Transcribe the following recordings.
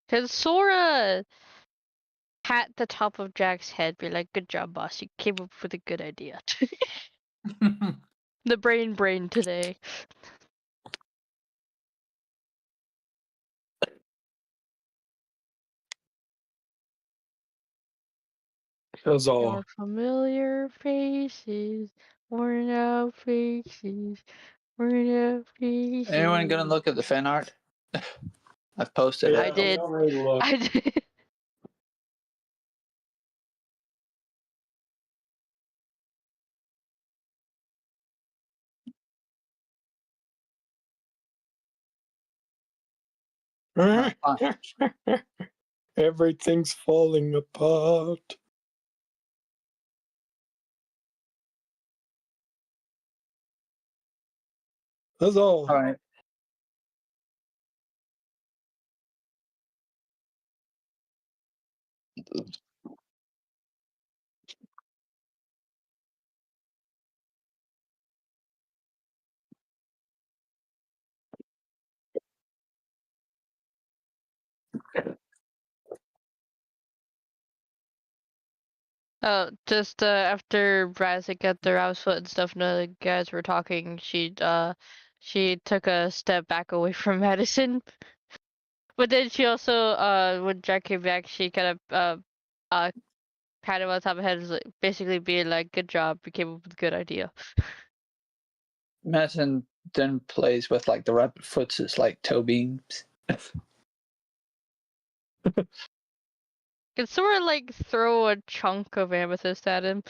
Cause Sora pat the top of Jack's head, be like, "Good job, boss. You came up with a good idea." The brain today. That's all. Your familiar faces, worn out faces, worn out faces. Anyone gonna look at the fan art? I've posted Yeah, I it. did. already looked. I did. Everything's falling apart. That's all. All right. Just after Brazik got their house foot and stuff, and the guys were talking, she took a step back away from Madison. But then she also, when Jack came back, she kind of pat him on top of the head, like, basically being like, "Good job, you came up with a good idea." Madison then plays with like the rabbit foots as like toe beams. Can Sora like throw a chunk of amethyst at him?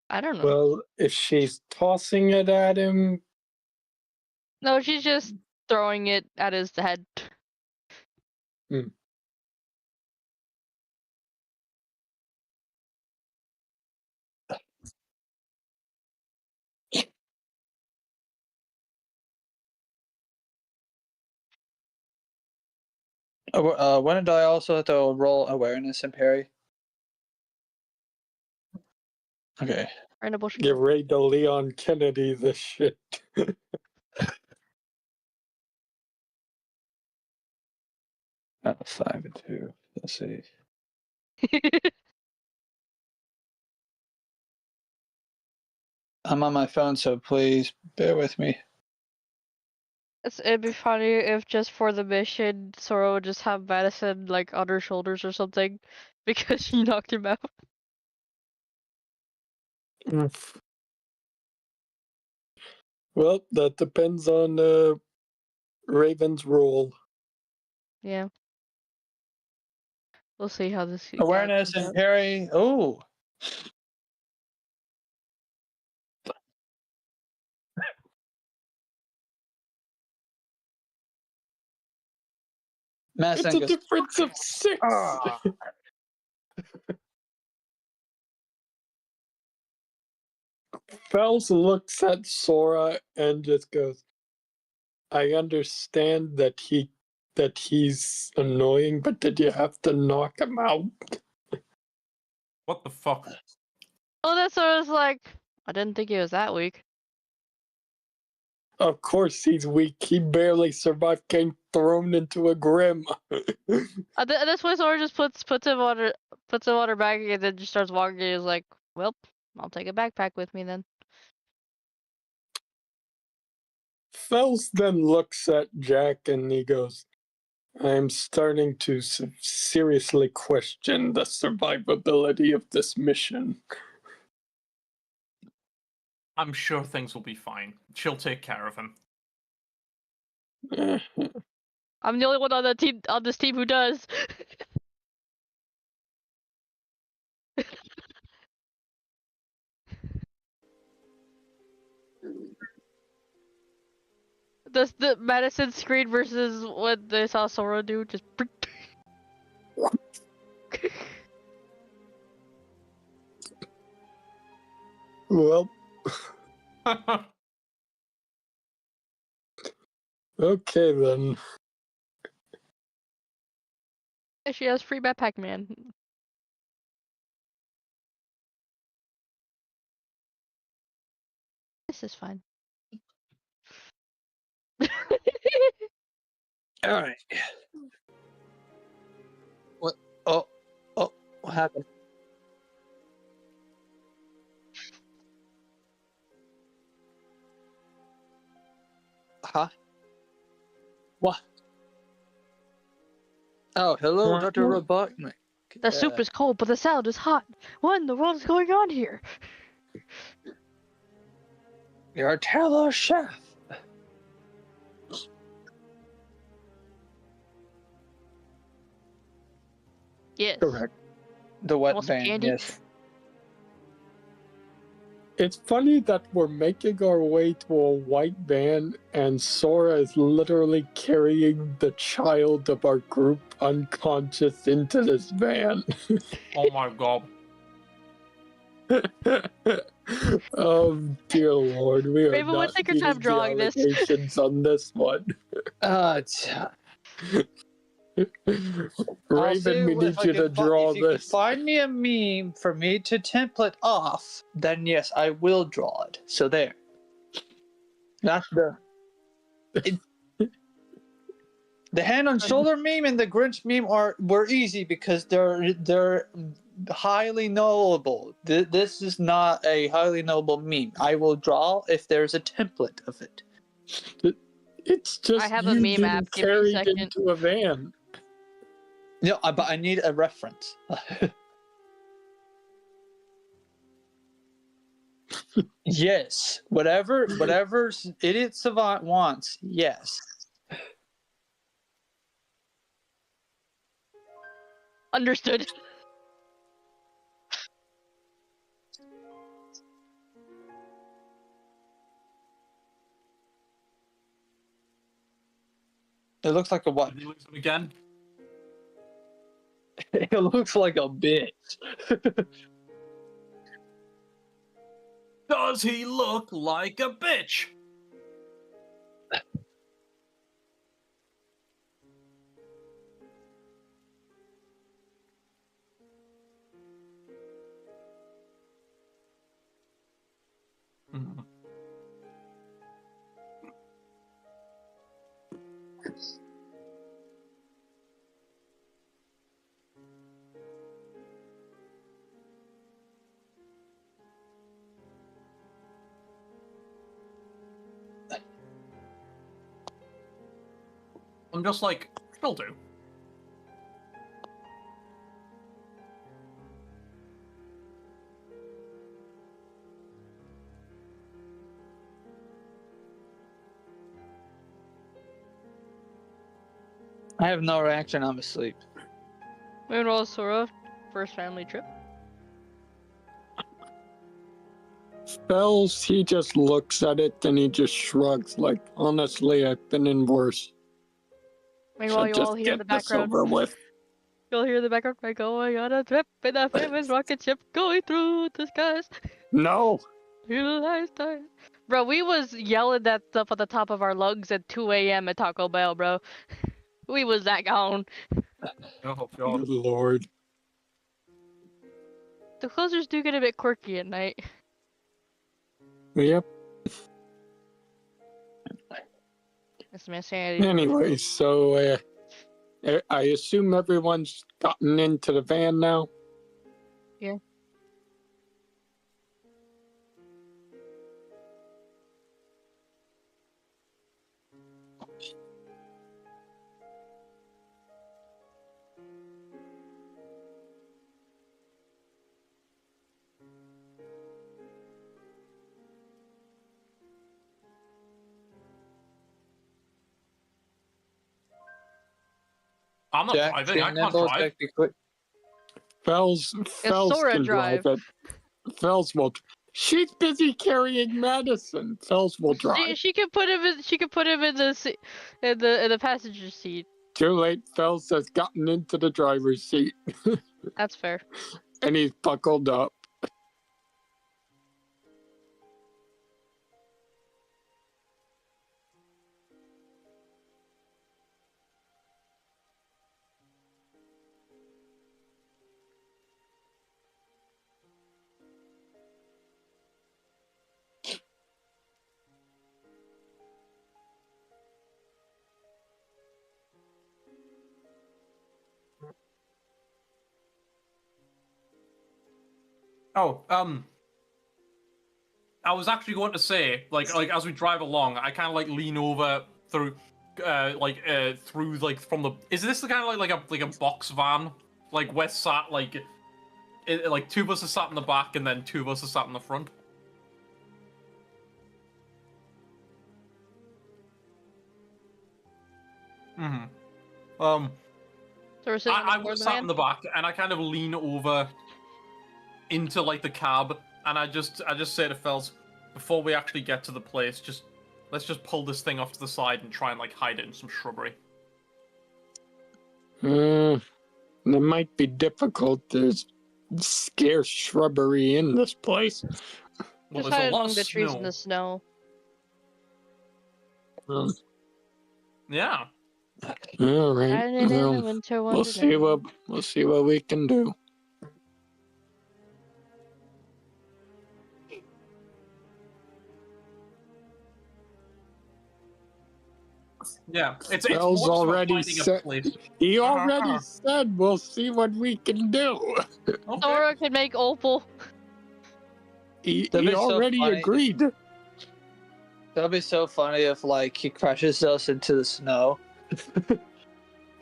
I don't know. Well, if she's tossing it at him, No, she's just throwing it at his head. When did I also have to roll awareness and parry? Okay. Right in the bush. get ready to Leon Kennedy this shit. 5 and 2. Let's see. I'm on my phone, so please bear with me. It'd be funny if just for the mission, Sora would just have Madison like on her shoulders or something, because she knocked him out. Well, that depends on Raven's role. Yeah. We'll see how this Awareness and parry. Oh. It's a difference of 6. Fells looks at Sora and just goes, I understand that he's annoying, but did you have to knock him out? What the fuck? Oh, that's what I was like. I didn't think he was that weak. Of course he's weak. He barely survived getting thrown into a grim. That's why Sora just puts him on her back and then just starts walking. He's like, "Well, I'll take a backpack with me then." Fells then looks at Jack and he goes, I'm starting to seriously question the survivability of this mission. I'm sure things will be fine. She'll take care of him. I'm the only one on this team who does. The Madison screen versus what they saw Sora do, just. Well, okay then. She has free backpack man. This is fine. All right. What? Oh, what happened? Huh? What? Oh, hello, Dr. Robotnik. The soup is cold, but the salad is hot. What in the world is going on here? You're a terrible chef. Yes. Correct. The wet Want some van, candy? yes. It's funny that we're making our way to a white van and Sora is literally carrying the child of our group unconscious into this van. Oh my god. Oh dear lord, we are Raven, not take your time meeting the drawing this. allegations on this one. Raven, we need you to draw if you can this. find me a meme for me to template off, then yes, I will draw it. So there. Not the... The hand on shoulder meme and the Grinch meme were easy because they're highly knowable. This is not a highly knowable meme. I will draw if there's a template of it. It's just I have a you meme being app. Give me a carried second. into a van. No, but I need a reference. Yes, whatever idiot savant wants. Yes. Understood. It looks like a what? Did you lose him again? It looks like a bitch. Does he look like a bitch? Mhm. I'm just like, she'll do. I have no reaction. I'm asleep. Meanwhile, Sora, first family trip. Spells, he just looks at it and he just shrugs like, honestly, I've been in worse. Meanwhile, you Should all just hear in the get this background. over with. You'll hear in the background, we're going on a trip in a famous rocket ship going through the skies. No! Bro, we was yelling that stuff at the top of our lungs at 2 a.m. at Taco Bell, bro. We was that gone. Oh Good god. lord. The closers do get a bit quirky at night. Yep. That's my sanity. Anyway, so, I assume everyone's gotten into the van now? Yeah. I'm not Jack, driving, I can't nimble, drive. Jack, be quick. Fells Sora can drive. drive it. Fells will. She's busy carrying Madison. Fells will drive. She can put him in. She can put him in the passenger seat. Too late. Fells has gotten into the driver's seat That's fair. and he's buckled up. Oh, I was actually going to say, like as we drive along, I kind of like lean over through, through like from the. Is this the kind of like a box van? Like we're sat like two of us are sat in the back and then two of us are sat in the front. Mm-hmm. So we're sitting on the I floor of was the sat van? in the back and I kind of lean over into like the cab and I just say to Fels, before we actually get to the place, let's just pull this thing off to the side and try and like hide it in some shrubbery. That might be difficult. There's scarce shrubbery in this place. Well, Just there's a hide lot among of the trees in snow. the snow. Yeah. All right. Hiding in a Well, winter we'll see what we can do. Yeah. It's Bell's more just about already finding a said. place. He already said we'll see what we can do. Okay. Sora can make Opal. He That'd be so already funny. agreed. That'd be so funny if like he crashes us into the snow.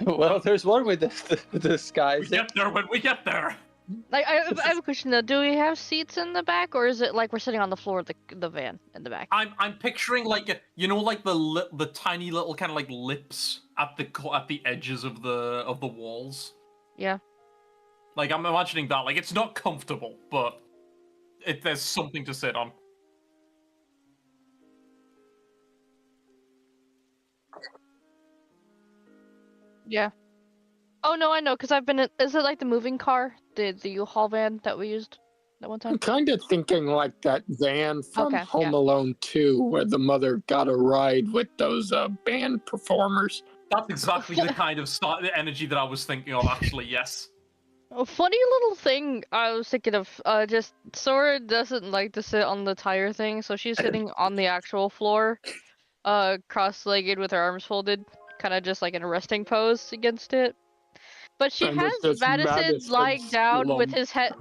Well, there's one way to We disguise it. get there when we get there. Like, I have a question though. Do we have seats in the back, or is it like we're sitting on the floor of the van in the back? I'm picturing like like the tiny little kind of like lips at the edges of the walls. Yeah. Like I'm imagining that. Like it's not comfortable, but there's something to sit on. Yeah. Oh no, I know, because I've been in. Is it like the moving car, the U-Haul van that we used that one time? I'm kind of thinking like that van from Okay, Home yeah. Alone 2, where the mother got a ride with those band performers. That's exactly the kind of the energy that I was thinking of. Actually, yes. A funny little thing I was thinking of. Just Sora doesn't like to sit on the tire thing, so she's sitting on the actual floor, cross-legged with her arms folded, kind of just like in a resting pose against it. But she And it's has just Madison lying down with slump. his head.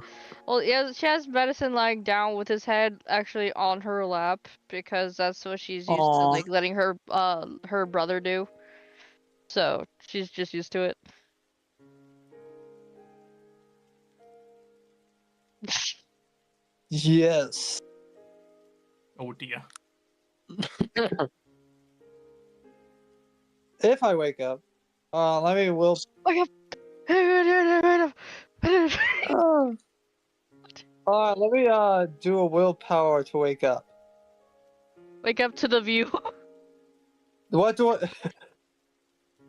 Well, yeah, she has Madison lying down with his head actually on her lap because that's what she's used to, Aw. like letting her brother do. So she's just used to it. Yes. Oh dear. If I wake up, let me will. Wake Let me do a willpower to wake up. Wake up to the view. What do I?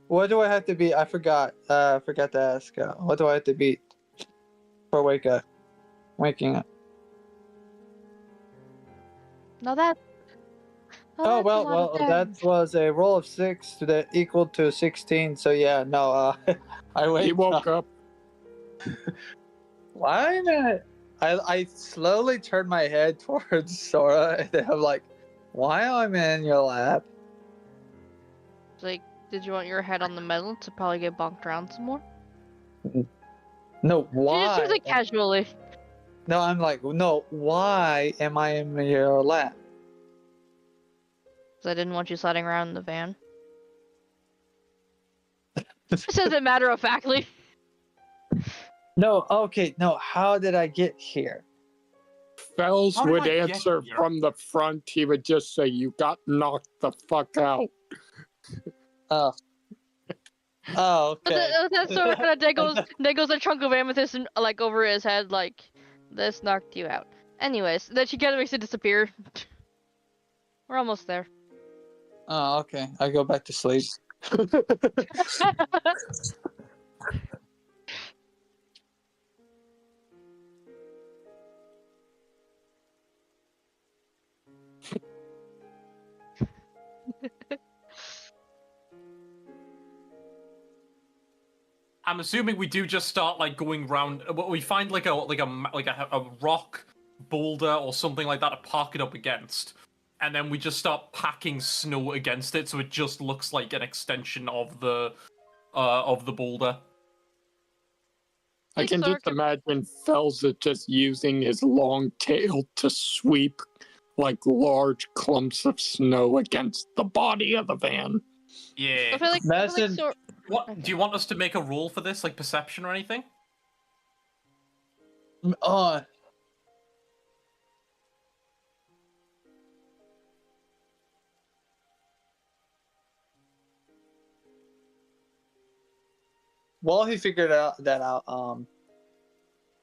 What do I have to beat? I forgot. Forgot to ask. What do I have to beat for waking up? No, that. Oh well, that was a roll of 6 to that equal to 16. So yeah, no. I wake He woke up. Why am I slowly turn my head towards Sora and then I'm like, why am I in your lap? Like, did you want your head on the metal to probably get bonked around some more? No, She just why? seems like casually. No, I'm like, no, why am I in your lap? Because I didn't want you sliding around in the van. Says it matter of factly. No, okay, no, how did I get here? Fells How did would I get answer here? from the front. He would just say, "You got knocked the fuck out." Oh. Oh, okay. That sort of kind of dangles a chunk of amethyst and, like over his head, like this knocked you out. Anyways, then she kind of makes it disappear. We're almost there. Oh, okay. I go back to sleep. I'm assuming we do just start like going round. We find like a rock boulder or something like that to park it up against, and then we just start packing snow against it, so it just looks like an extension of the boulder. I can Sora just imagine Felza just using his long tail to sweep like large clumps of snow against the body of the van. Yeah. I feel like Madison- Sora. What do you want us to make a roll for this, like perception or anything? While he figured that out,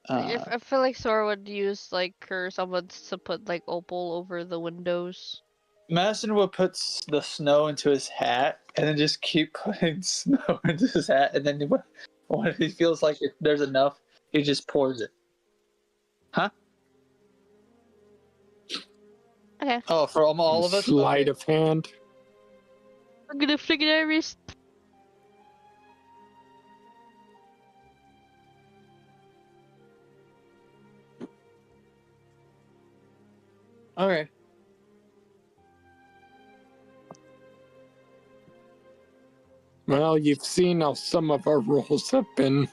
I feel like Sora would use like or someone to put like opal over the windows. Madison will put the snow into his hat and then just keep putting snow into his hat, and then when he feels like there's enough, he just pours it. Huh? Okay. Oh, for all of us? Sleight of hand. I'm gonna figure it out. Okay. Well, you've seen how some of our rolls have been.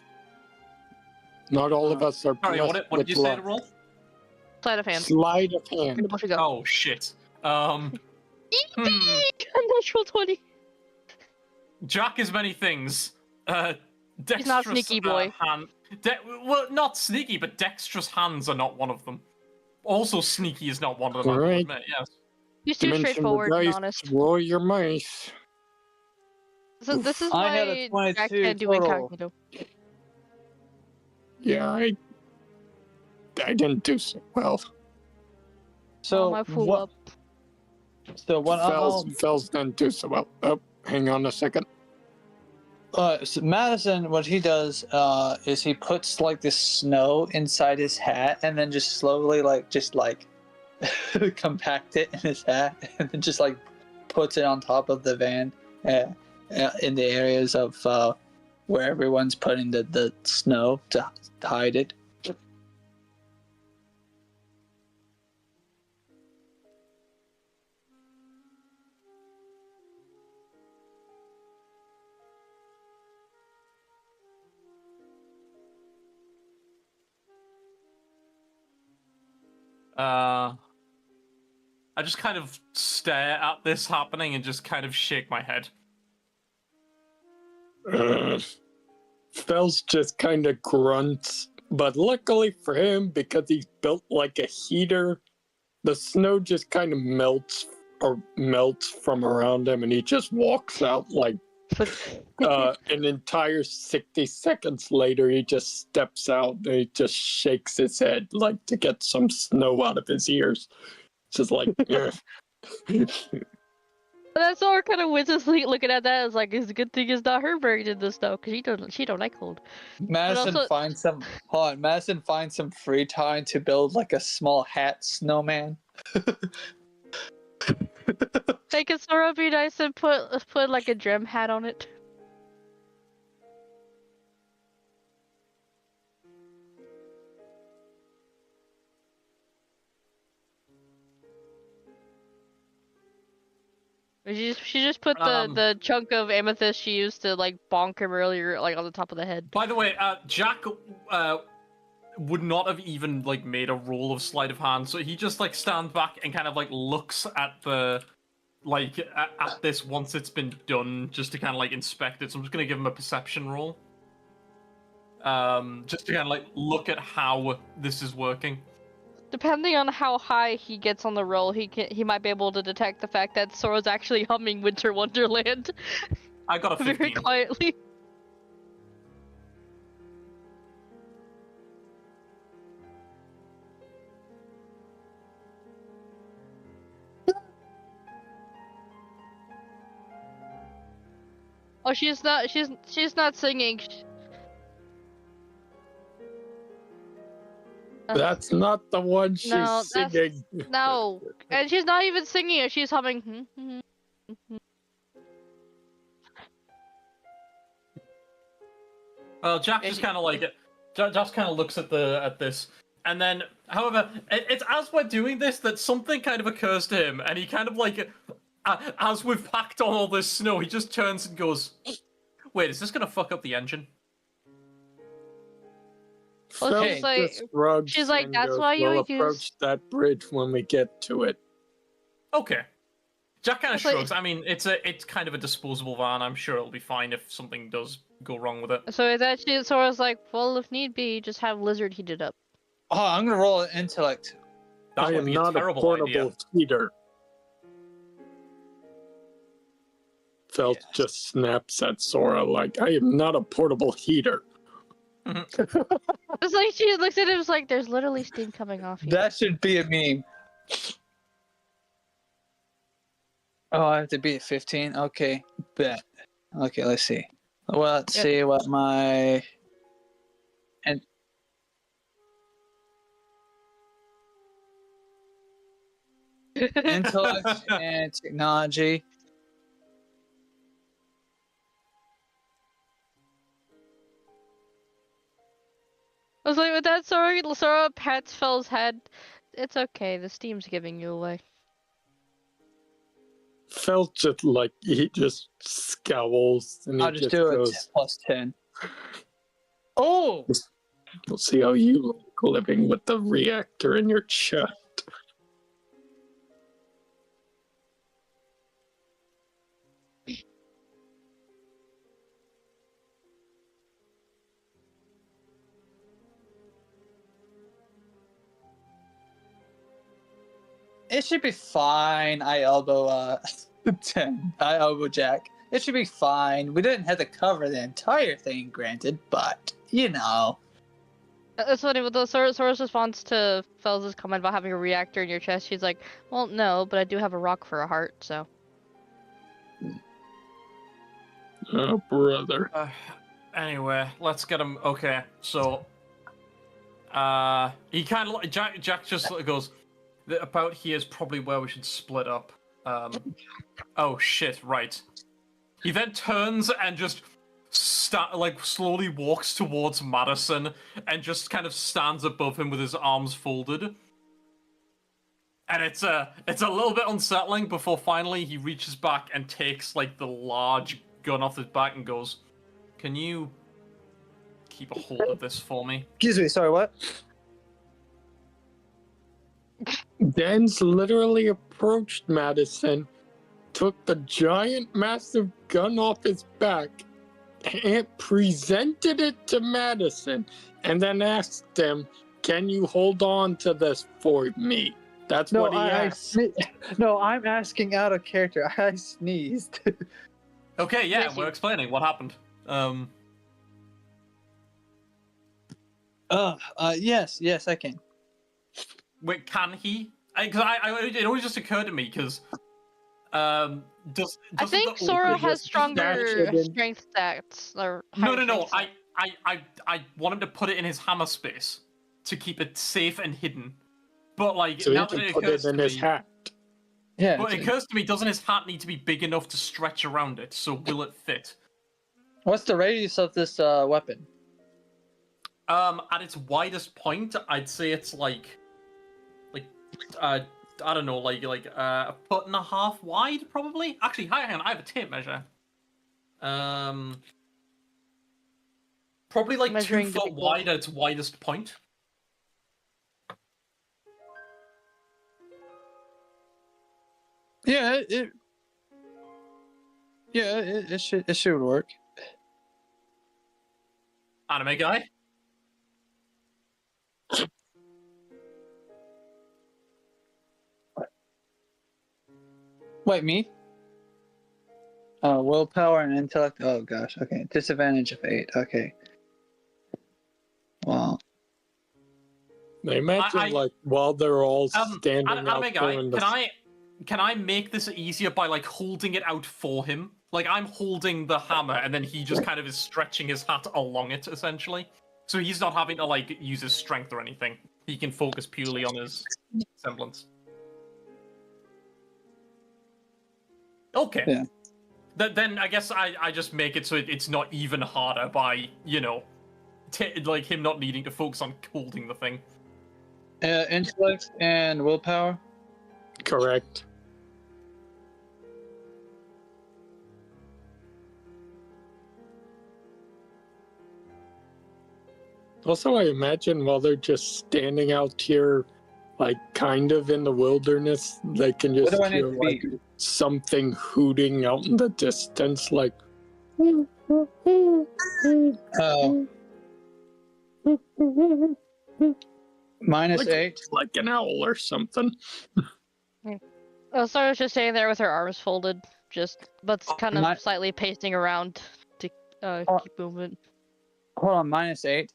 Not all of us are Sorry, blessed what did you with say to luck. roll? Sleight of hand. Sleight of Where the hand. bush we go? Oh shit. Natural 20. Jack is many things. Dexterous, He's not sneaky, boy. well, not sneaky, but dexterous hands are not one of them. Also, sneaky is not one of them. I will Alright. admit, yes. He's too Dimension straightforward the and dice, honest. roll your mice. So this is I why had a 22 Jack can't do total. incognito. Yeah, I didn't do so well. So my fool what? up. So what? Fells didn't do so well. Oh, hang on a second. So Madison, what he does is he puts like this snow inside his hat, and then just slowly compact it in his hat, and then just like puts it on top of the van in the areas of where everyone's putting the snow to hide it. I just kind of stare at this happening and just kind of shake my head. Fells just kind of grunts, but luckily for him, because he's built like a heater, the snow just kind of melts from around him, and he just walks out like an entire 60 seconds later. He just steps out and he just shakes his head like to get some snow out of his ears. Just like, But that's all kind of wizardly looking at that. It's like, it's a good thing it's not her buried in this though, because she don't like cold. Madison also- finds some. Hold on, Madison finds some free time to build like a small hat snowman. Hey, can Sora be nice and put like a gem hat on it? She just put the chunk of amethyst she used to like bonk him earlier like on the top of the head. By the way, Jack would not have even like made a roll of sleight of hand, so he just like stands back and kind of like looks at the at this once it's been done, just to kind of like inspect it. So I'm just gonna give him a perception roll, just to kind of like look at how this is working. Depending on how high he gets on the roll, he might be able to detect the fact that Sora's actually humming Winter Wonderland I got a 15. very quietly. Oh, she's not singing. that's not the one she's No, singing. No, and she's not even singing it. She's humming. Well, Jack just kind of like just kind of looks at this, and then, however, it's as we're doing this that something kind of occurs to him, and he kind of like, as we've packed on all this snow, he just turns and goes, "Wait, is this gonna fuck up the engine?" Well, Felt she's like, just shrugs she's like, and that's goes, why you we'll use. approach that bridge when we get to it. Okay. Jack kind of It's like- shrugs. I mean, it's kind of a disposable van. I'm sure it'll be fine if something does go wrong with it. So it's actually Sora's like, well, if need be, just have Lizard heat it up. Oh, I'm gonna roll an intellect. That I would am be a not a terrible portable idea. heater. Felt Yes. just snaps at Sora like, I am not a portable heater. It's like she looks at him, it's like, there's literally steam coming off you. That should be a meme. Oh, I have to be at 15? Okay, bet. Okay, let's see. Well, let's Yep. see what my... And intellect and technology. I was like, with that Sora pats Phil's head. It's okay, the steam's giving you away. Felt just like he just scowls and he I'll just do it goes, plus 10. Oh! we'll see how you look living with the reactor in your chest. It should be fine. I elbow 10. I elbow Jack. It should be fine. We didn't have to cover the entire thing, granted, but you know. It's funny, with the Sora's response to Phil's comment about having a reactor in your chest, she's like, well, no, but I do have a rock for a heart, so. Oh, brother. Anyway, let's get him. Okay, so he kind of Jack just sort of goes, about here is probably where we should split up. Oh shit, right. He then turns and just slowly walks towards Madison and just kind of stands above him with his arms folded. And it's a little bit unsettling before finally he reaches back and takes like the large gun off his back and goes, "Can you keep a hold of this for me?" Excuse me, sorry, what? Dan's literally approached Madison, took the giant massive gun off his back, and presented it to Madison, and then asked him, can you hold on to this for me? That's No, what he asked. no, I'm asking out of character. I sneezed. Okay, yeah, Bless we're you. explaining what happened. Yes, I can. Wait, can he? Because it always just occurred to me because I think Sora has stronger strength stats. Or higher No. strength I want him to put it in his hammer space to keep it safe and hidden. But like So he now that can it put occurs it in to his me, hat. Yeah. but it occurs to me, doesn't his hat need to be big enough to stretch around it? So will it fit? What's the radius of this weapon? At its widest point, I'd say it's like I don't know, like a foot and a half wide, probably. Actually, hang on, I have a tape measure. Probably like Measuring 2 foot difficult. wide at its widest point. Yeah, it should work. Anime guy. Wait, me? Willpower and intellect. Oh gosh. Okay. Disadvantage of 8. Okay. Well. I imagine, like, while they're all standing Anime out guy, there in the... can I make this easier by like holding it out for him? Like I'm holding the hammer, and then he just kind of is stretching his hat along it, essentially. So he's not having to like use his strength or anything. He can focus purely on his semblance. Okay. Yeah. Then I guess I just make it so it's not even harder by, you know, like him not needing to focus on holding the thing. Intellect and willpower. Correct. Also, I imagine while they're just standing out here, like kind of in the wilderness, they can What just do I need hear to like be? something hooting out in the distance, like. Oh, -8. Like an owl or something. Sora's just sitting there with her arms folded, but kind of My- slightly pacing around to Oh. keep movement. Hold on, -8.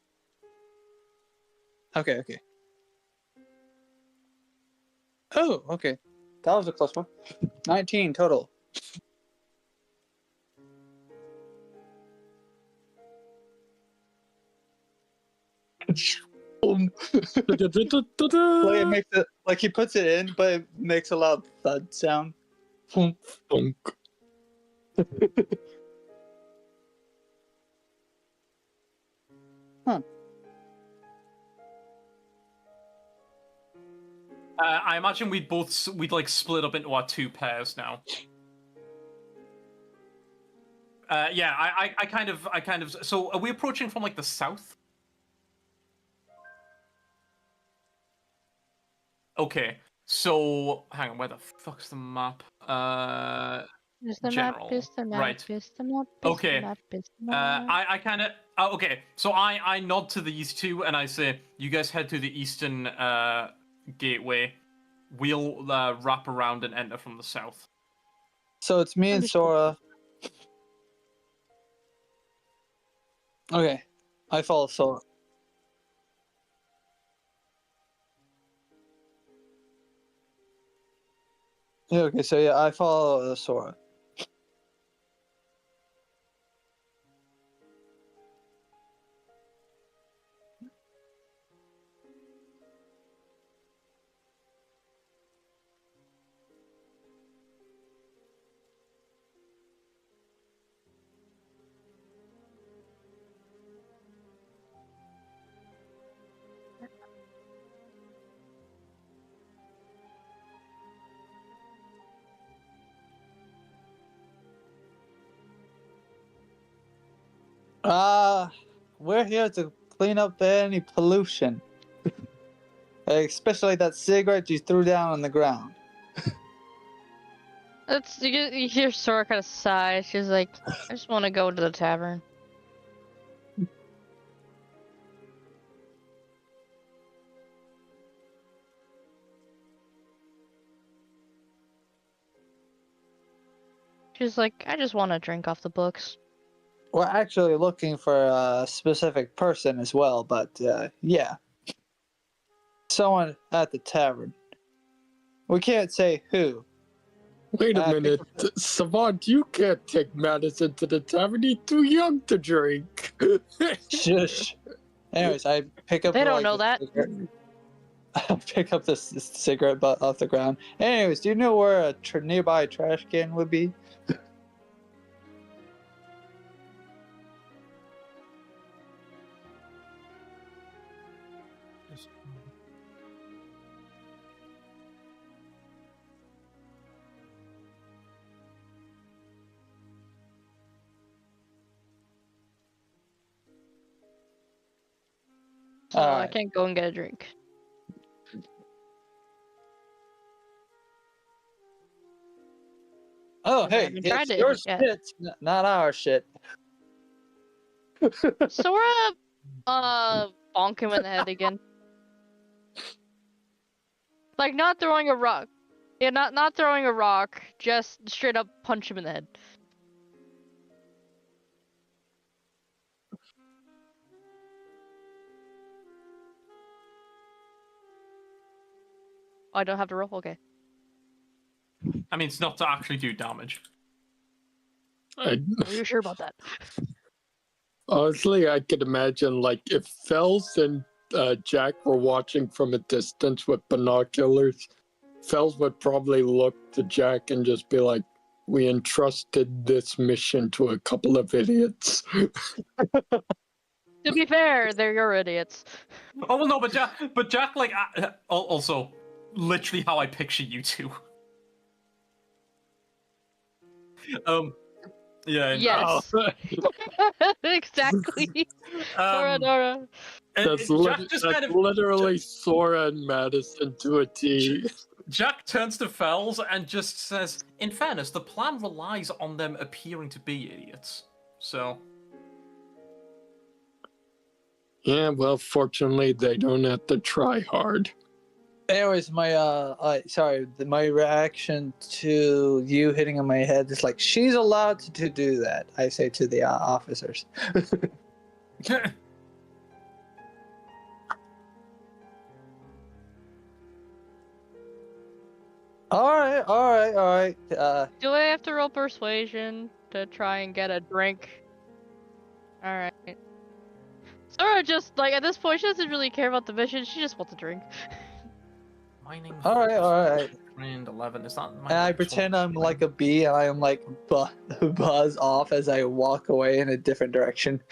Okay. Oh, okay. That was a close one. 19 total. Like it makes it like he puts it in, but it makes a loud thud sound. Thunk. I imagine we'd like split up into our 2 pairs now. Yeah, I kind of. So are we approaching from like the south? Okay, so hang on, where the fuck's the map? Is the General. map, is the map, Right. is the map, is Okay. the map, is the map. I kind of. Oh, okay, so I nod to these two and I say, you guys head to the eastern gateway. We'll wrap around and enter from the south. So it's me and Understood. Sora. Okay, I follow Sora. Yeah, okay, so yeah, I follow Sora. We're here to clean up any pollution. Especially that cigarette you threw down on the ground. You hear Sora kind of sigh. She's like, I just want to go to the tavern. She's like, I just want to drink off the books. We're actually looking for a specific person as well, but yeah. Someone at the tavern. We can't say who. Wait a minute, Savant, you can't take Madison to the tavern. He's too young to drink. Shush. Anyways, I pick up. They don't know that. I pick up this cigarette butt off the ground. Anyways, do you know where a nearby trash can would be? So I Alright. can't go and get a drink. Oh, I hey, haven't tried it's it your yet. shit, not our shit. Sora, bonk him in the head again. Like, not throwing a rock. Yeah, not throwing a rock, just straight up punch him in the head. Oh, I don't have to roll? Okay. I mean, it's not to actually do damage. Are you sure about that? Honestly, I could imagine, like, if Fells and Jack were watching from a distance with binoculars, Fells would probably look to Jack and just be like, we entrusted this mission to a couple of idiots. To be fair, they're your idiots. Oh well, no, but Jack, like, also, literally how I picture you two. Yeah. Yes. Exactly. Sora, Nora. That's, Jack just kind of literally Sora and Madison to a T. Jack turns to Fells and just says, "In fairness, the plan relies on them appearing to be idiots. So." Yeah, well, fortunately, they don't have to try hard. Anyways, my my reaction to you hitting on my head is like, she's allowed to do that. I say to the officers. All right. Do I have to roll persuasion to try and get a drink? Alright. Sora just, like, at this point, she doesn't really care about the mission, she just wants a drink. Mining. All right. Trained 11. Is that? And I pretend I'm like a bee, and I am like buzz off as I walk away in a different direction.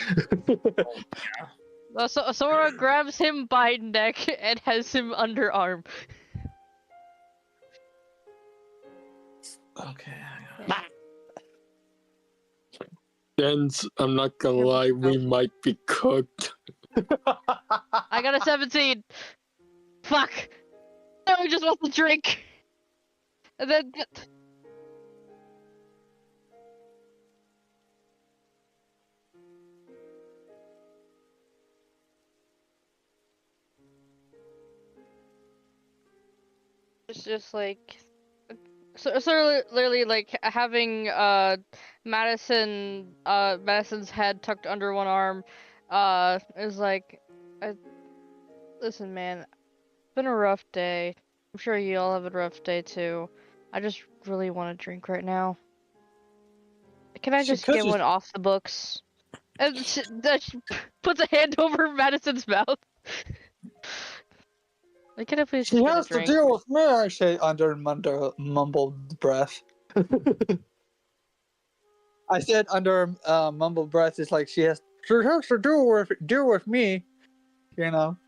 So Sora grabs him by neck and has him underarm. Okay. Hang on. Jens, I'm not gonna lie, we might be cooked. I got a 17. Fuck. No, he just wants to drink. And then. It's just like. So literally like having Madison's head tucked under one arm is like, listen man, it's been a rough day. I'm sure you all have a rough day too. I just really want a drink right now. Can I just get one off the books? And she puts a hand over Madison's mouth. Like, can I please She just get a has to drink? deal with me, I say under mumbled breath. I said under mumbled breath. It's like she has to deal with me, you know.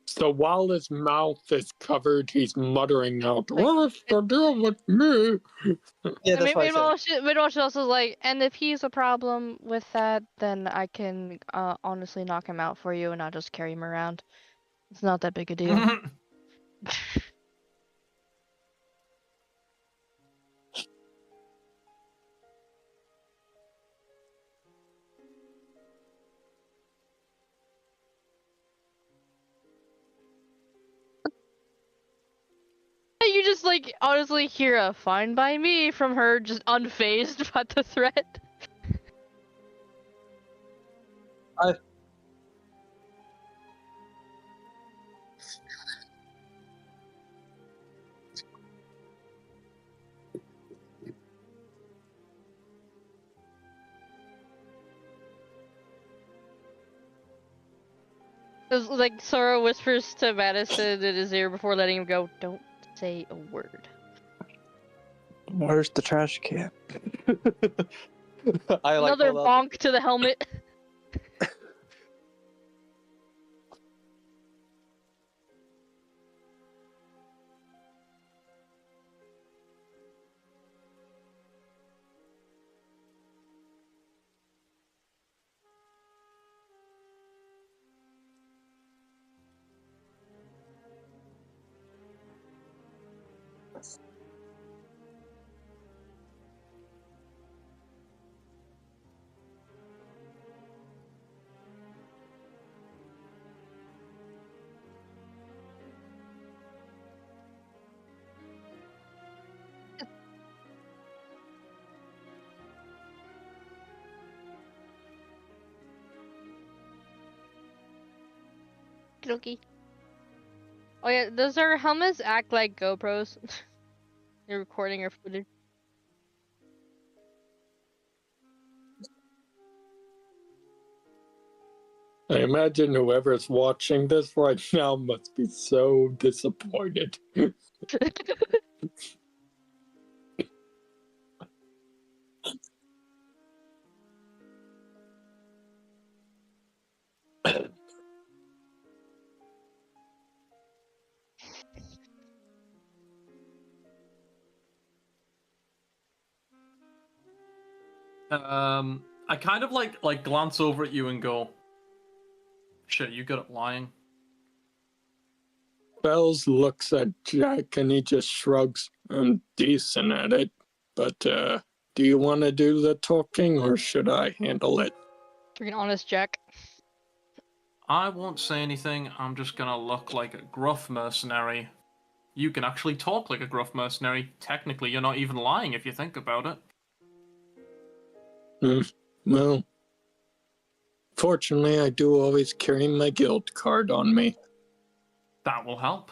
So while his mouth is covered, he's muttering out, "What's to deal with me?" Yeah, that's what I said. Meanwhile, she also like, and if he's a problem with that, then I can honestly knock him out for you and not just carry him around. It's not that big a deal. You just like honestly hear a "fine by me" from her, just unfazed by the threat. It's like Sora whispers to Madison in his ear before letting him go, "Don't say a word." Where's the trash can? Another bonk to the helmet. Okie. Oh yeah, does our helmets act like GoPros? You're recording our footage. I imagine whoever's watching this right now must be so disappointed. I kind of like glance over at you and go, Shit, you good at lying. Bells looks at Jack and he just shrugs. I'm decent at it, but do you want to do the talking or should I handle it? Freaking honest, Jack. I won't say anything. I'm just gonna look like a gruff mercenary. You can actually talk like a gruff mercenary. Technically, you're not even lying if you think about it. Well, fortunately, I do always carry my guild card on me. That will help.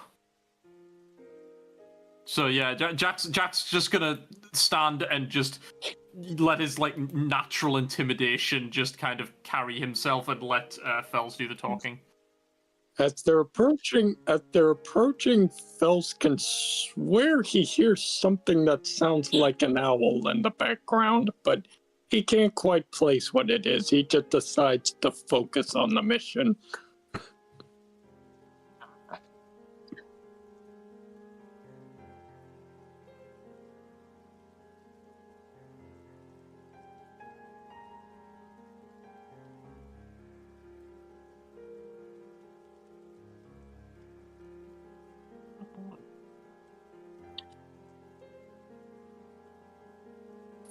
So yeah, Jack's just gonna stand and just let his like natural intimidation just kind of carry himself and let Fells do the talking. As they're approaching, Fels can swear he hears something that sounds like an owl in the background, but he can't quite place what it is. He just decides to focus on the mission.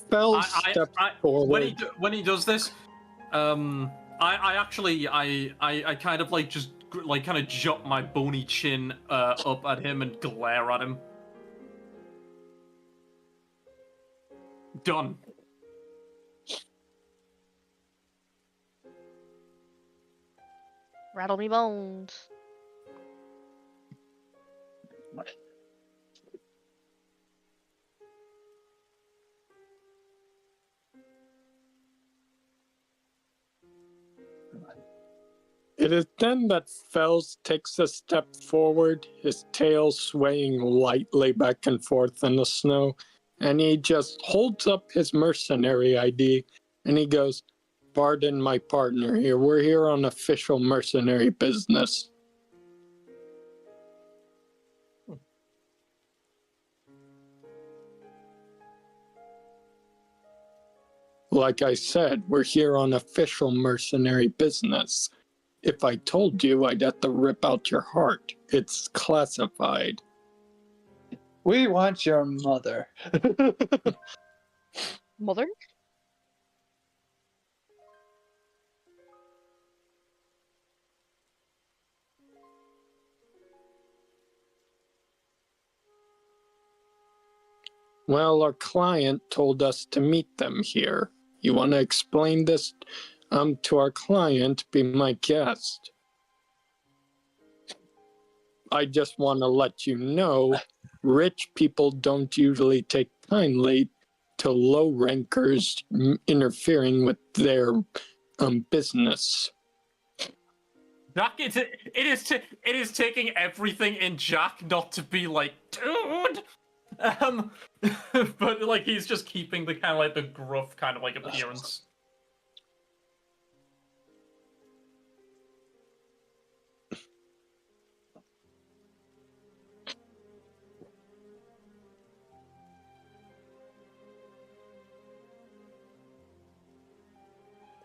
Fels steps forward. When he does this, I actually kind of like just like kind of jut my bony chin up at him and glare at him. Done. Rattle me bones. It is then that Fels takes a step forward, his tail swaying lightly back and forth in the snow, and he just holds up his mercenary ID, and he goes, "Pardon my partner here, we're here on official mercenary business." Like I said, we're here on official mercenary business. If I told you, I'd have to rip out your heart. It's classified. We want your mother. Mother? Well, our client told us to meet them here. You want to explain this to our client? Be my guest. I just want to let you know, rich people don't usually take kindly to low rankers interfering with their business. Jack, it is taking everything in Jack not to be like, dude. But like he's just keeping the kind of like the gruff kind of like appearance.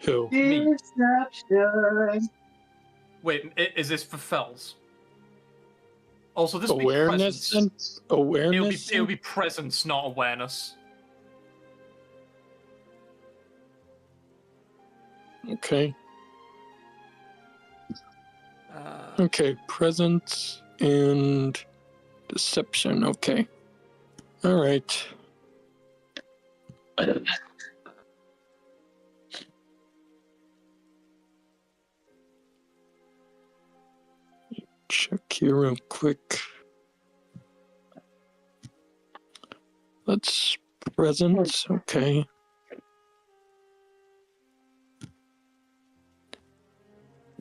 Who? Me. Wait, is this for Fells? Also, this would be Awareness presence. and awareness. It would be presence, not awareness. Okay. Okay, presence and deception. Okay. All right. Check here real quick. Let's presence. Okay.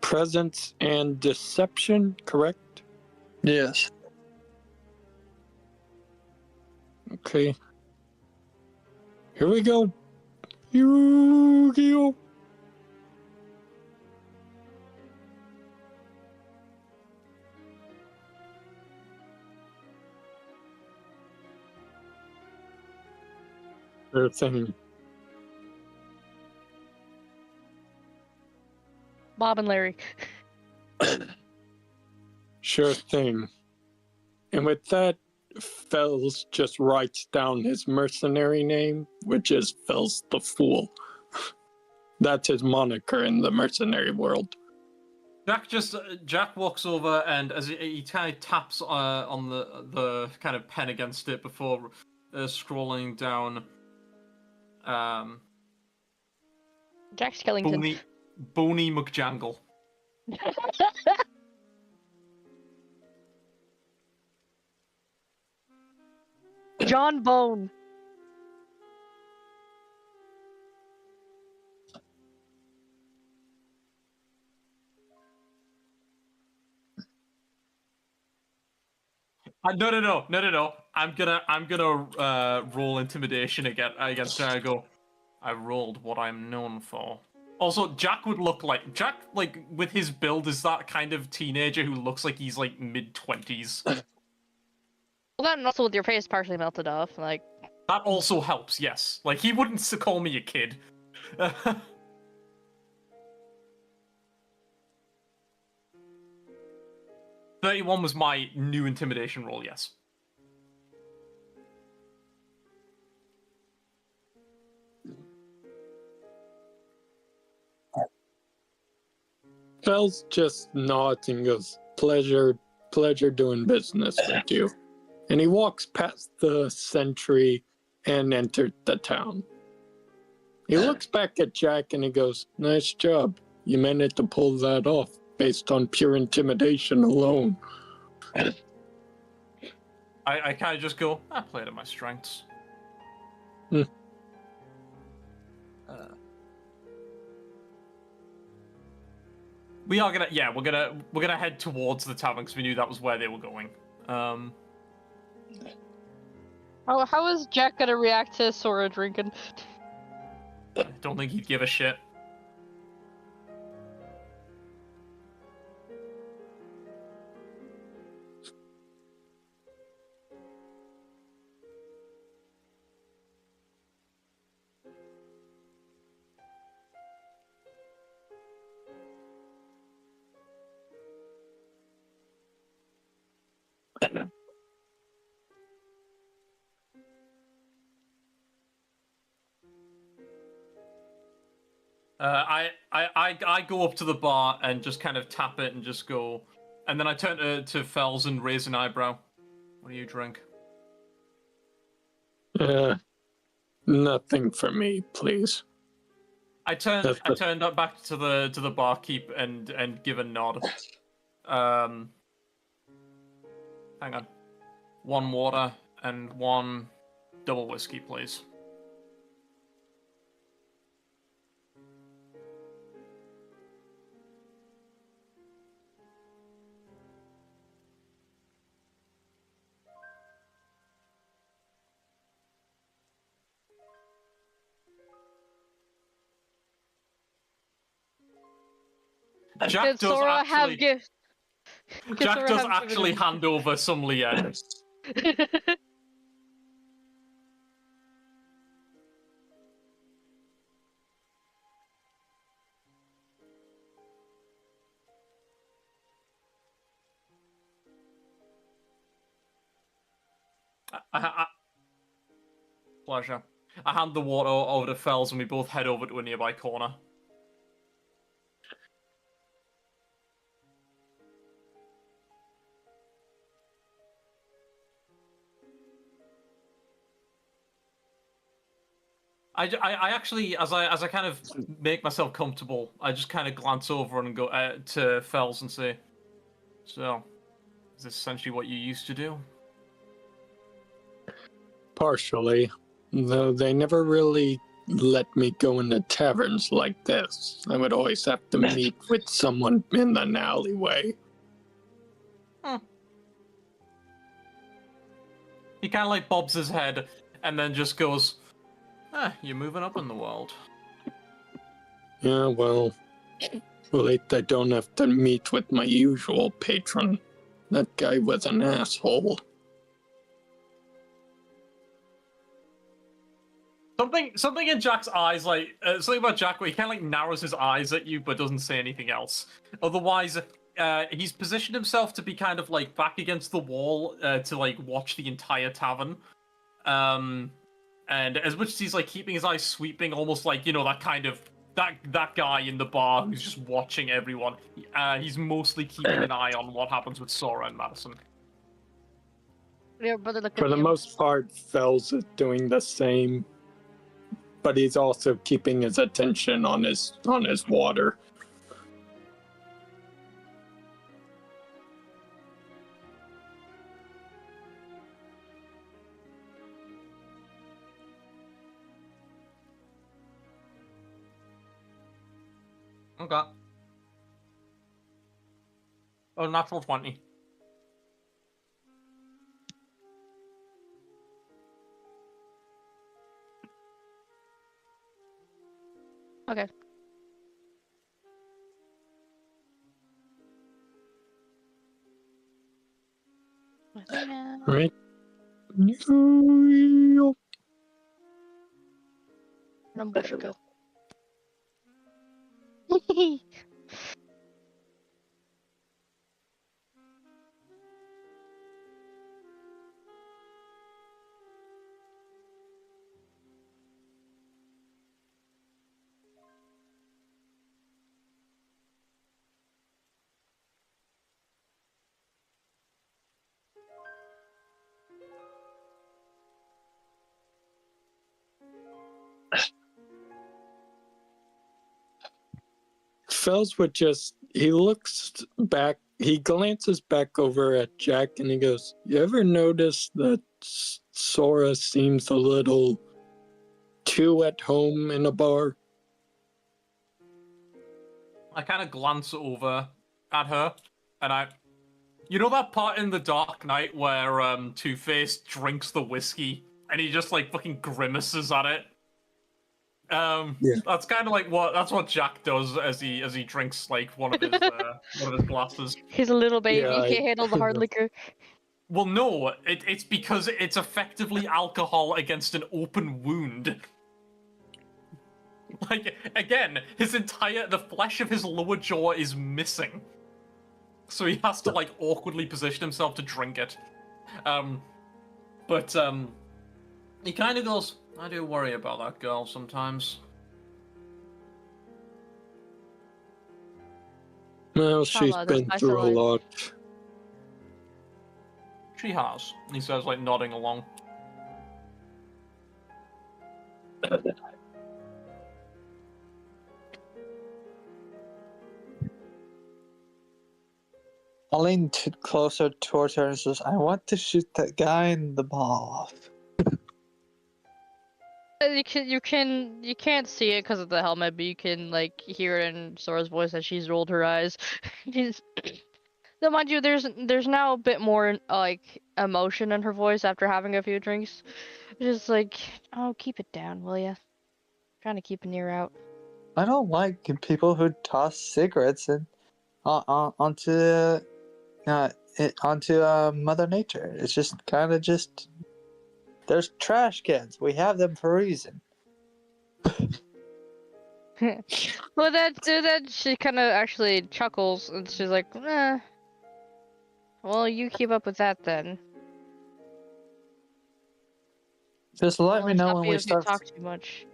Presence and deception, correct? Yes. Okay. Here we go. Yu-Gi-Oh! Thing. Bob and Larry. Sure thing. And with that, Fells just writes down his mercenary name, which is Fells the Fool. That's his moniker in the mercenary world. Jack walks over and as he kind of taps on the kind of pen against it before scrolling down. Jack Skellington. Boney McJangle. John Bone. No. I'm gonna roll intimidation against her. I go. I rolled what I'm known for. Also, Jack like with his build is that kind of teenager who looks like he's like mid-20s. Well, that and also with your face partially melted off, like. That also helps, yes. Like he wouldn't call me a kid. 31 was my new intimidation roll, yes. Fells just nods and goes, pleasure doing business with you. And he walks past the sentry and entered the town. He looks back at Jack and he goes, nice job. You managed to pull that off based on pure intimidation alone. I kind of just go, I play to my strengths. We are we're gonna head towards the tavern because we knew that was where they were going. How is Jack gonna react to Sora drinking? I don't think he'd give a shit. I go up to the bar and just kind of tap it and just go, and then I turn to Fells and raise an eyebrow. What do you drink? Nothing for me, please. I turned up back to the barkeep and give a nod. Hang on. 1 water and 1 double whiskey, please. Jack does actually hand over some liens. Pleasure. I hand the water over to Fells and we both head over to a nearby corner. I actually, as I kind of make myself comfortable, I just kind of glance over and go to Fells and say, so, is this essentially what you used to do? Partially, though they never really let me go into taverns like this. I would always have to meet with someone in an alleyway. He kind of like bobs his head and then just goes, you're moving up in the world. Yeah, well, at least I don't have to meet with my usual patron. That guy was an asshole. Something in Jack's eyes, like something about Jack where he kind of like narrows his eyes at you but doesn't say anything else. Otherwise, he's positioned himself to be kind of like back against the wall to like watch the entire tavern. And as much as he's like keeping his eyes sweeping, almost like, you know, that kind of that guy in the bar who's just watching everyone. He's mostly keeping an eye on what happens with Sora and Madison. Yeah, brother, look For at the you. most part, Fells is doing the same, but he's also keeping his attention on his water. Okay. Oh, natural 20. Okay. Yeah. Right? Go. Fells would just, he looks back, he glances back over at Jack and he goes, "You ever notice that Sora seems a little too at home in a bar?" I kind of glance over at her, and you know that part in The Dark Knight where Two-Face drinks the whiskey and he just like fucking grimaces at it? Yeah. That's kind of like that's what Jack does as he drinks like one of his glasses. He's a little baby. Yeah, He can't handle the hard liquor. Well, no, it's because it's effectively alcohol against an open wound. Like, again, the flesh of his lower jaw is missing. So he has to, like, awkwardly position himself to drink it. But he kind of goes, "I do worry about that girl sometimes." Well, she's that's been nice through a alive. lot. She has. He says, like, nodding along. I'll lean closer towards her and says, "I want to shoot that guy in the ball off." You can't see it because of the helmet, but you can like hear it in Sora's voice as she's rolled her eyes. She's Though mind you, there's now a bit more like emotion in her voice after having a few drinks. Just like, oh, keep it down, will ya? Trying to keep an ear out. I don't like people who toss cigarettes onto Mother Nature. It's just kind of just. There's trash cans. We have them for a reason. Well, then she kind of actually chuckles and she's like, eh. Well, you keep up with that then. Just let me Won't know stop when you we if you start. talk too much.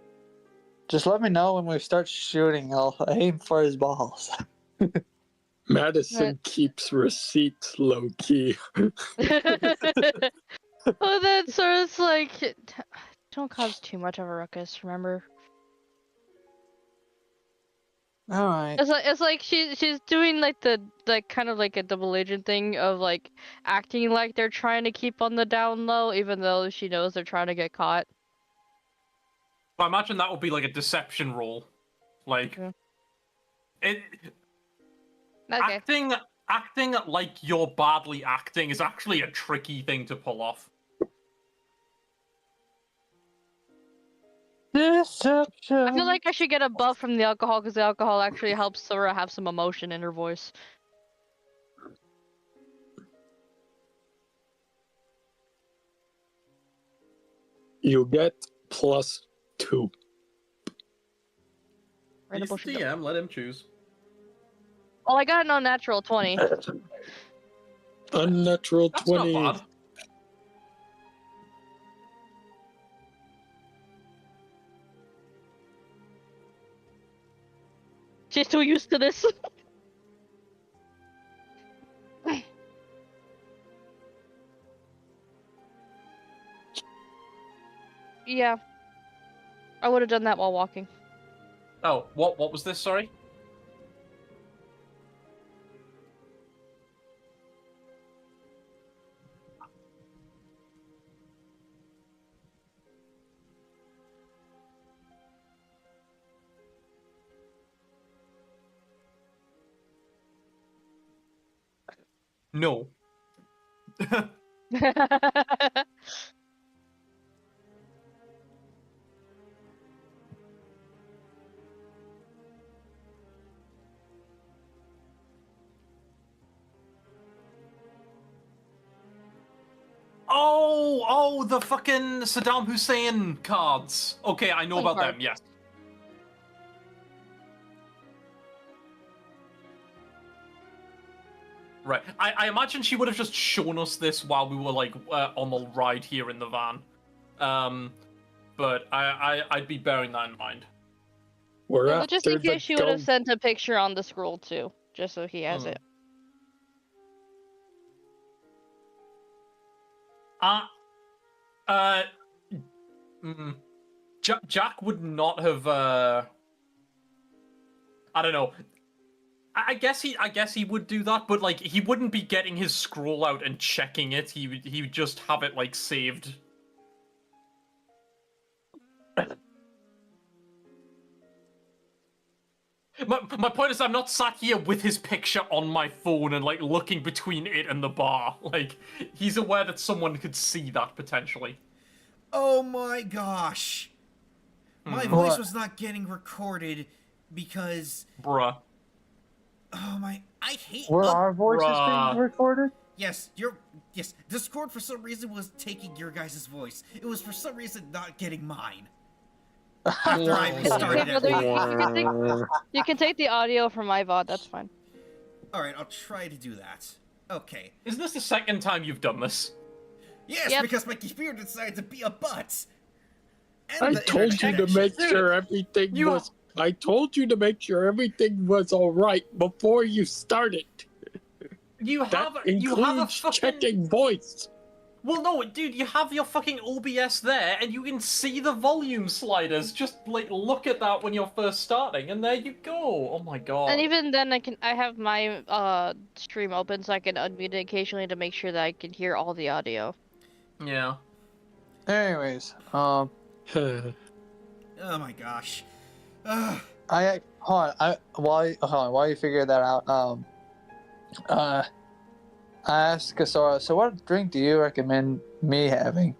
Just let me know when we start shooting. I'll aim for his balls. Madison keeps receipts low key. Well, then Sora's like, don't cause too much of a ruckus. Remember. All right. It's like she's doing like the kind of like a double agent thing of like acting like they're trying to keep on the down low, even though she knows they're trying to get caught. I imagine that would be like a deception roll. Like, Yeah. it Okay. acting like you're badly acting is actually a tricky thing to pull off. Deception. I feel like I should get a buff from the alcohol because the alcohol actually helps Sora have some emotion in her voice. You get +2. Right, He's the DM, let him choose. Well, I got an unnatural 20. Unnatural That's 20. not bad. She's too used to this. Yeah. I would have done that while walking. Oh, what was this? Sorry. No. Oh, the fucking Saddam Hussein cards. Okay, I know Playing about them, cards. yes. Right. I imagine she would have just shown us this while we were, like, on the ride here in the van. But I'd be bearing that in mind. We're Well, just after in the case she would have ghost. sent a picture on the scroll too, just so he has it. Jack would not have, I don't know. I guess he would do that, but like he wouldn't be getting his scroll out and checking it. He would just have it like saved. My point is, I'm not sat here with his picture on my phone and like looking between it and the bar. Like he's aware that someone could see that potentially. Oh my gosh. My voice was not getting recorded because Bruh. oh my I hate Were our voices Bruh. being recorded? Yes, Discord for some reason was taking your guys' voice. It was for some reason not getting mine. After I restarted Okay, everything. you can take the audio from my VOD, that's fine. Alright, I'll try to do that. Okay. Isn't this the second time you've done this? Yes, Yep. because my computer decided to be a butt. And I the told you internet to make connection. sure everything was. I told you to make sure everything was all right before you started. You That have a includes fucking checking voice. Well, no, dude, you have your fucking OBS there, and you can see the volume sliders. Just like look at that when you're first starting, and there you go. Oh my god. And even then, I have my stream open so I can unmute it occasionally to make sure that I can hear all the audio. Yeah. Anyways, Oh my gosh. Ugh. while you figure that out, I asked Kasora, so what drink do you recommend me having?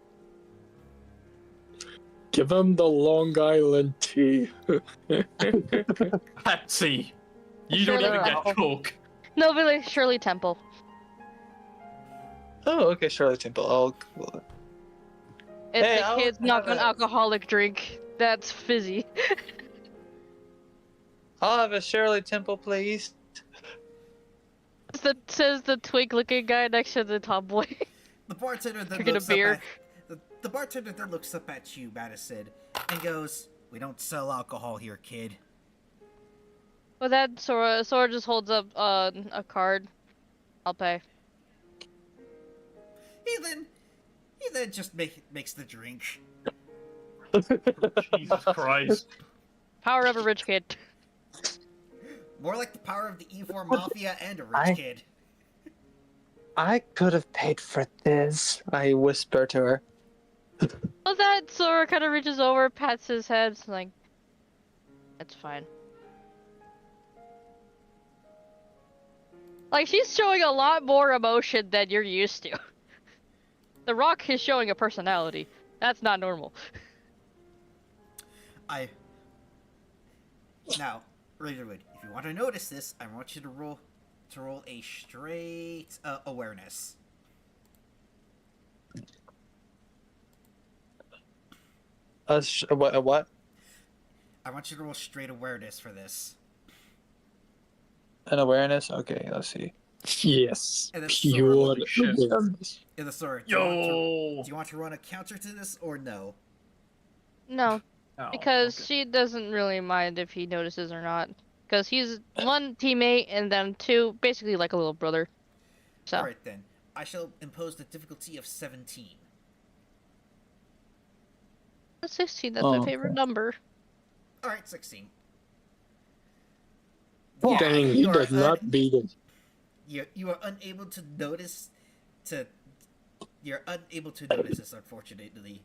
Give him the Long Island tea. Pepsi. You don't Shirley even get Temple. Coke. No, but like Shirley Temple. Oh, okay, Shirley Temple. Oh, cool. It's Hey, a I kid's would have non-alcoholic drink that's fizzy. I'll have a Shirley Temple, please. That says the twink-looking guy next to the tomboy. The bartender then Drinking a looks beer. up at the bartender then looks up at you, Madison, and goes, "We don't sell alcohol here, kid." Well, then Sora just holds up a card. I'll pay. He then just makes the drink. Jesus Christ. Power of a rich kid. More like the power of the E4 Mafia and a rich kid. I could have paid for this. I whisper to her. Well, that Sora kind of reaches over, pats his head, it's like, it's fine. Like, she's showing a lot more emotion than you're used to. The Rock is showing a personality. That's not normal. Now, Razorwood, if you want to notice this, I want you to roll a straight awareness. What? I want you to roll straight awareness for this. An awareness? Okay, let's see. Yes, And it's pure holy shit. awareness. In the Sora, do Yo. you want to run a counter to this or no? No, Oh, because okay. she doesn't really mind if he notices or not. Because he's one teammate and then two, basically like a little brother. So Alright then. I shall impose the difficulty of 17. 16, that's my Oh, favorite okay. number. Alright, 16. Oh, Dang, he does not beat him. You are unable to notice you're unable to notice this, unfortunately,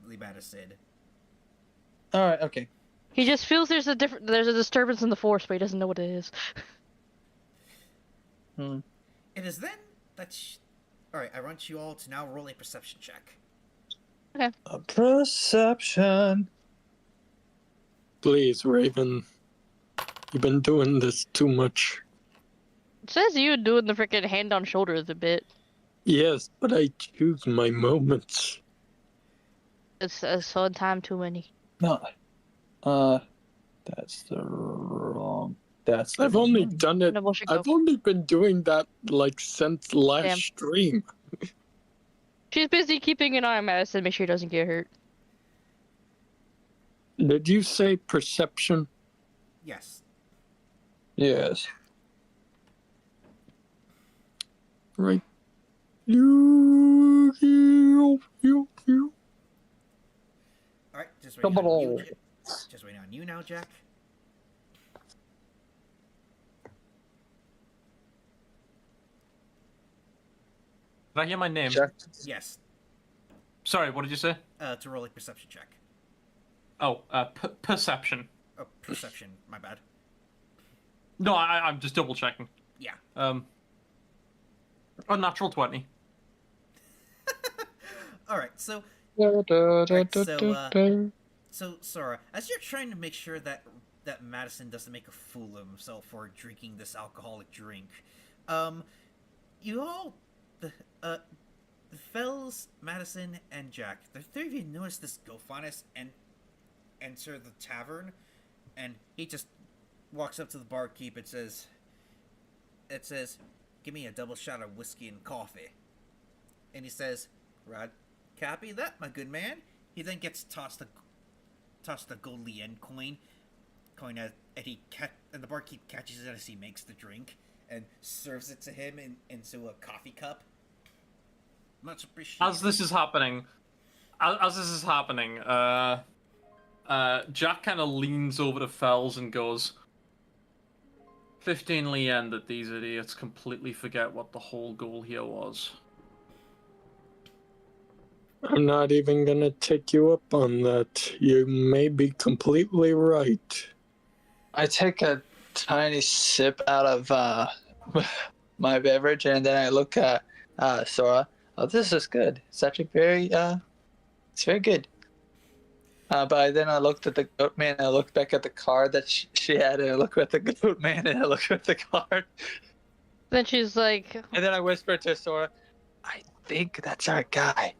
Madison. Alright, okay. He just feels there's a disturbance in the force, but he doesn't know what it is. Hmm. It is then that Alright, I want you all to now roll a perception check. A perception. Please, Raven. You've been doing this too much. It says you doing the freaking hand on shoulders a bit. Yes, but I choose my moments. It's so time too many. No. That's the wrong. That's the I've wrong only one. done it. No, should go. I've only been doing that like since last Damn. stream. She's busy keeping an eye on Madison, make sure he doesn't get hurt. Did you say perception? Yes. Yes. Right. Alright, just waiting on you. Just waiting on you now, Jack. Did I hear my name? Check. Yes. Sorry, what did you say? To roll a perception check. Oh, perception. Oh, perception. My bad. No, I'm just double checking. Yeah. Unnatural 20. Alright, so So, Sora, as you're trying to make sure that Madison doesn't make a fool of himself for drinking this alcoholic drink, you all, the Fells, Madison, and Jack, the three of you notice this Gophanis enter the tavern, and he just walks up to the barkeep and says, "Give me a double shot of whiskey and coffee." And he says, "Right, copy that, my good man." He then gets tossed the gold lien coin and the barkeep catches it as he makes the drink and serves it to him into a coffee cup. Much appreciated. As this is happening, Jack kind of leans over to Fells and goes, 15 lien that these idiots completely forget what the whole goal here was. I'm not even gonna take you up on that. You may be completely right. I take a tiny sip out of my beverage, and then I look at Sora. Oh, this is good. It's actually it's very good. But then I looked at the goat man, and I looked back at the card that she had, and I looked at the goat man, and I looked at the card. Then she's like, And then I whispered to Sora, I think that's our guy.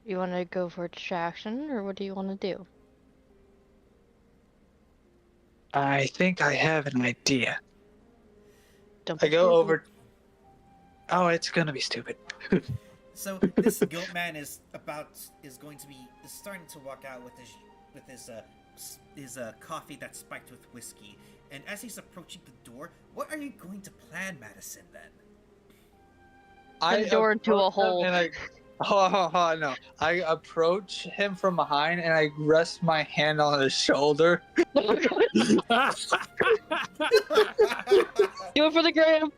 "You want to go for a distraction, or what do you want to do?" I think I have an idea. Don't I be go stupid. over. Oh, it's gonna be stupid. So this goat man is starting to walk out with his coffee that's spiked with whiskey. And as he's approaching the door, what are you going to plan, Madison? Then The door into a approach him hole. and no. I approach him from behind and I rest my hand on his shoulder. Do it for the gram.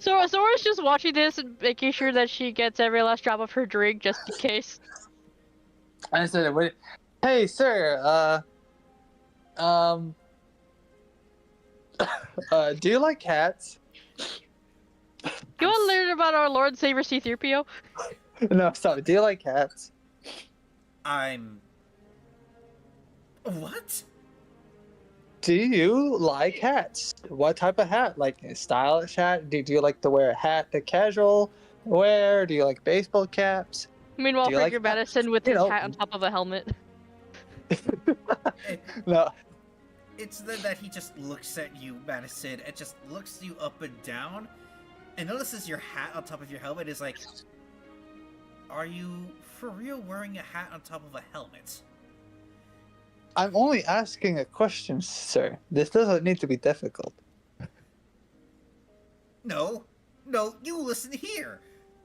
Sora's just watching this and making sure that she gets every last drop of her drink just in case. I said, "Wait, hey, sir. Do you like cats?" You want to learn about our Lord and Savior C-3PO? No, stop. Do you like cats? What? Do you like hats? What type of hat? Like a stylish hat? Do you like to wear a hat the casual wear? Do you like baseball caps? Meanwhile, Do you like Frank Madison with you his know- hat on top of a helmet. No. It's then that he just looks at you, Madison, and just looks you up and down, and notices your hat on top of your helmet. Is like, are you for real wearing a hat on top of a helmet? I'm only asking a question, sir. This doesn't need to be difficult. No, you listen here.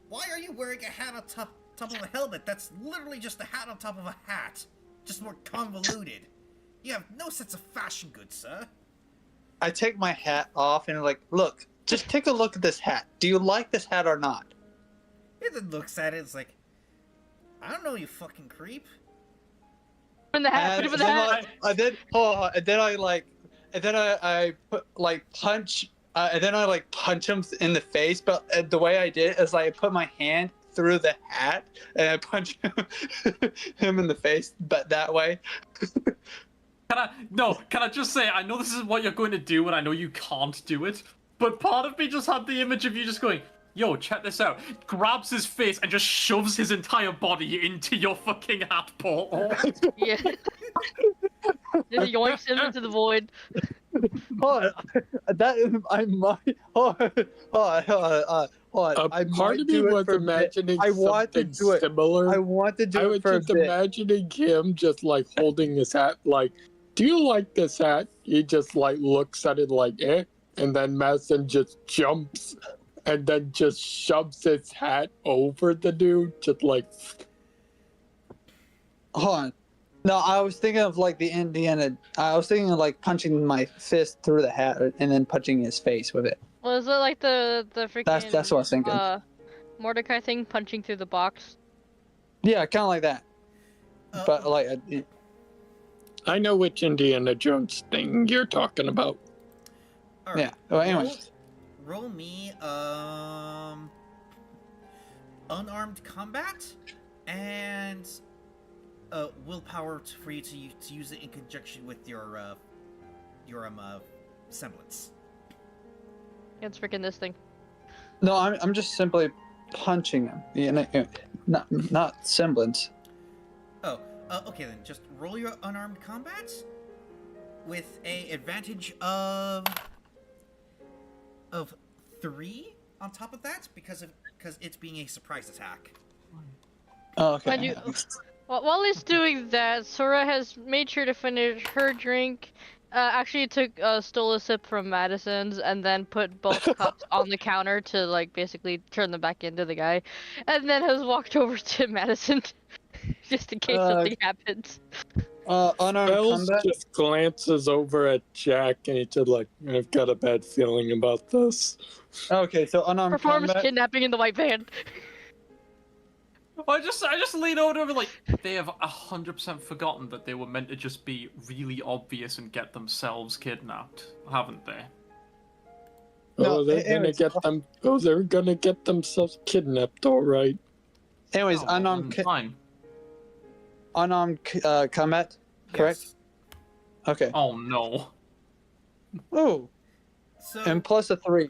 Why are you wearing a hat on top of a helmet? That's literally just a hat on top of a hat, just more convoluted. You have no sense of fashion, good sir. I take my hat off and like, look, just take a look at this hat. Do you like this hat or not? He then looks at it. It's like, I don't know, you fucking creep. Put in the hat. Put him in the hat. I did. Oh, and then I put like punch. And then I like punch him in the face. But the way I did it is like I put my hand through the hat and I punch him in the face. But that way. Can I just say, I know this is what you're going to do, and I know you can't do it, but part of me just had the image of you just going, yo, check this out. Grabs his face and just shoves his entire body into your fucking hat portal. Yeah. Just yoinks him into the void. Oh, that I might. Part of me was imagining something similar. I want to do I it was for just a bit. imagining him just like holding his hat, like, do you like this hat? He just like looks at it like, eh, and then Madison just jumps and then just shoves his hat over the dude, just like. Hold on. No, I was thinking of like the Indiana. I was thinking of like punching my fist through the hat and then punching his face with it. Well, is it like the freaking That's what I was thinking. Mordecai thing, punching through the box? Yeah, kind of like that. But like, I know which Indiana Jones thing you're talking about. All right. yeah. Well, anyways, Roll me unarmed combat and willpower for you to use it in conjunction with your semblance. It's freaking this thing. no, I'm just simply punching him. Not semblance. Oh, okay then. Just roll your unarmed combat with a advantage of 3 on top of that because it's being a surprise attack. Oh, okay. Mind you, while he's doing that, Sora has made sure to finish her drink. Actually stole a sip from Madison's and then put both cups on the counter to like basically turn them back into the guy, and then has walked over to Madison just in case something happens. Unarmed Bells combat. just glances over at Jack and he's just like, I've got a bad feeling about this. Okay, so unarmed Performs combat. kidnapping in the white van. I just lean over to him like, they have 100% forgotten that they were meant to just be really obvious and get themselves kidnapped, haven't they? No, they're gonna get themselves kidnapped, alright. Anyways, Oh, unarmed fine. Combat, correct? Yes. Okay. Oh no. Oh, So and plus a 3.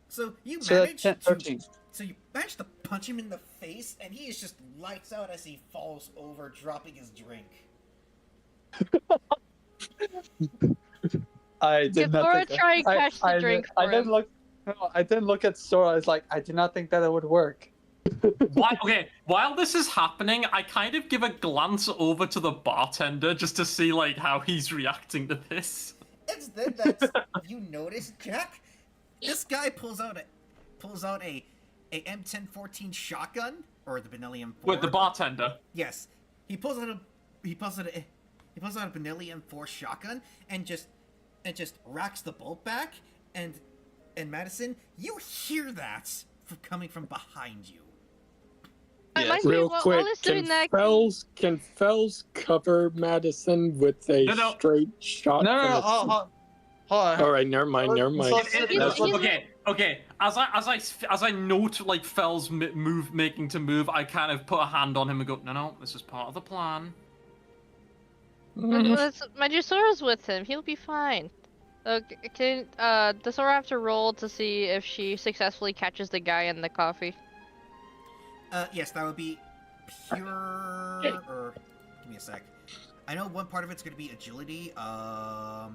so you So managed that's 13. So you managed to punch him in the face, and he is just lights out as he falls over, dropping his drink. I did not Sora think that. try and catch the drink I for didn't him. look. No, I didn't look at Sora. I was like, I did not think that it would work. While this is happening, I kind of give a glance over to the bartender just to see like how he's reacting to this. It's then that you notice, Jack. This guy pulls out a M1014 shotgun or the Benelli M4. With the bartender. Yes, he pulls out a Benelli M4 shotgun and just racks the bolt back. And Madison, you hear that coming from behind you. Mind Real you, while quick, he's doing that, can Fells cover Madison with a No. straight shot? No, from a- hold on. Alright, never mind. Okay. As I note like Fell's making to move, I kind of put a hand on him and go, no, this is part of the plan. mind you, Sora's with him. He'll be fine. Does Sora have to roll to see if she successfully catches the guy in the coffee? Yes, that would be pure. Or give me a sec. I know one part of it's going to be agility. All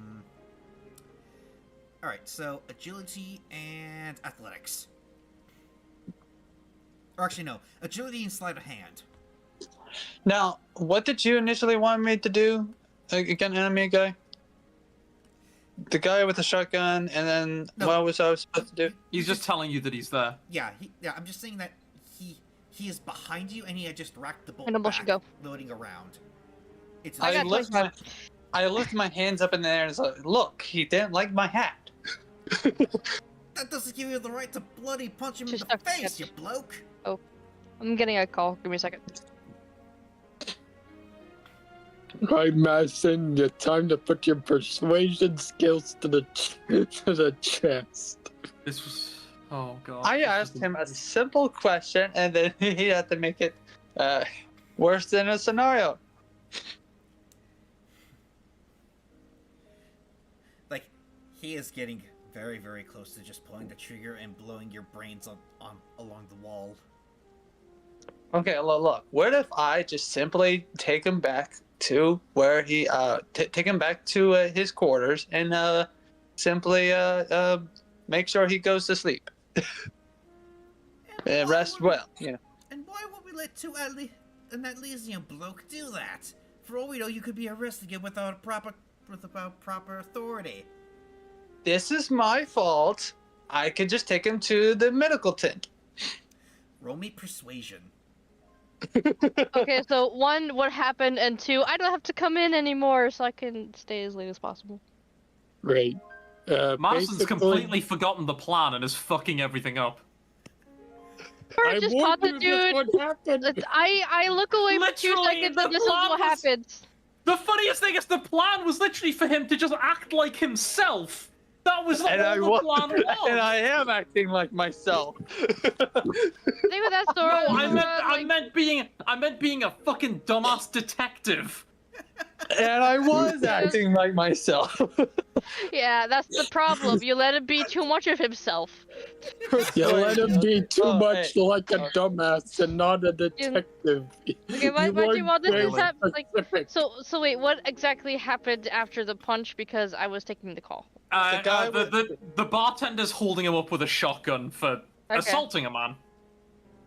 right, so agility and athletics. Or actually, no, agility and sleight of hand. Now, what did you initially want me to do? Again, enemy guy? The guy with the shotgun, and then No. what was I supposed to do? He's just telling you that he's there. Yeah, I'm just saying that he is behind you, and he had just racked the bolt Hannibal back, should go. loading around. It's I got I lift my hands up in the air and say, "Look, he didn't like my hat." that doesn't give you the right to bloody punch him Just in the a face, catch. you bloke. I'm getting a call. Give me a second. Right, Madison, it's time to put your persuasion skills to the chest. This was. Oh god. I asked him a simple question, and then he had to make it worse than a scenario. Like, he is getting very, very close to just pulling the trigger and blowing your brains on along the wall. Okay, look. What if I just simply take him back to where he take him back to his quarters and simply make sure he goes to sleep and rest well. You know. And why would we let an Atlesian bloke do that? For all we know, you could be arrested again without proper authority. This is my fault. I could just take him to the medical tent. Roll me persuasion. Okay, so 1, what happened, and 2, I don't have to come in anymore, so I can stay as late as possible. Great. Madison's basically, completely forgotten the plan and is fucking everything up. I just caught the dude. What happened? I look away for 2 Literally, seconds, the and this is plan what was- happens. The funniest thing is the plan was literally for him to just act like himself. That was all And I the wa- plan was. And I am acting like myself. Same with that story. No, I meant being a fucking dumbass detective. And I was acting like myself. Yeah, that's the problem. You let him be too much of himself. You let him be too Oh, much hey. like a dumbass and not a detective. Okay, why do you want this weren't to happen? Like, specific. so wait, what exactly happened after the punch? Because I was taking the call. The guy The bartender's holding him up with a shotgun for Okay. assaulting a man.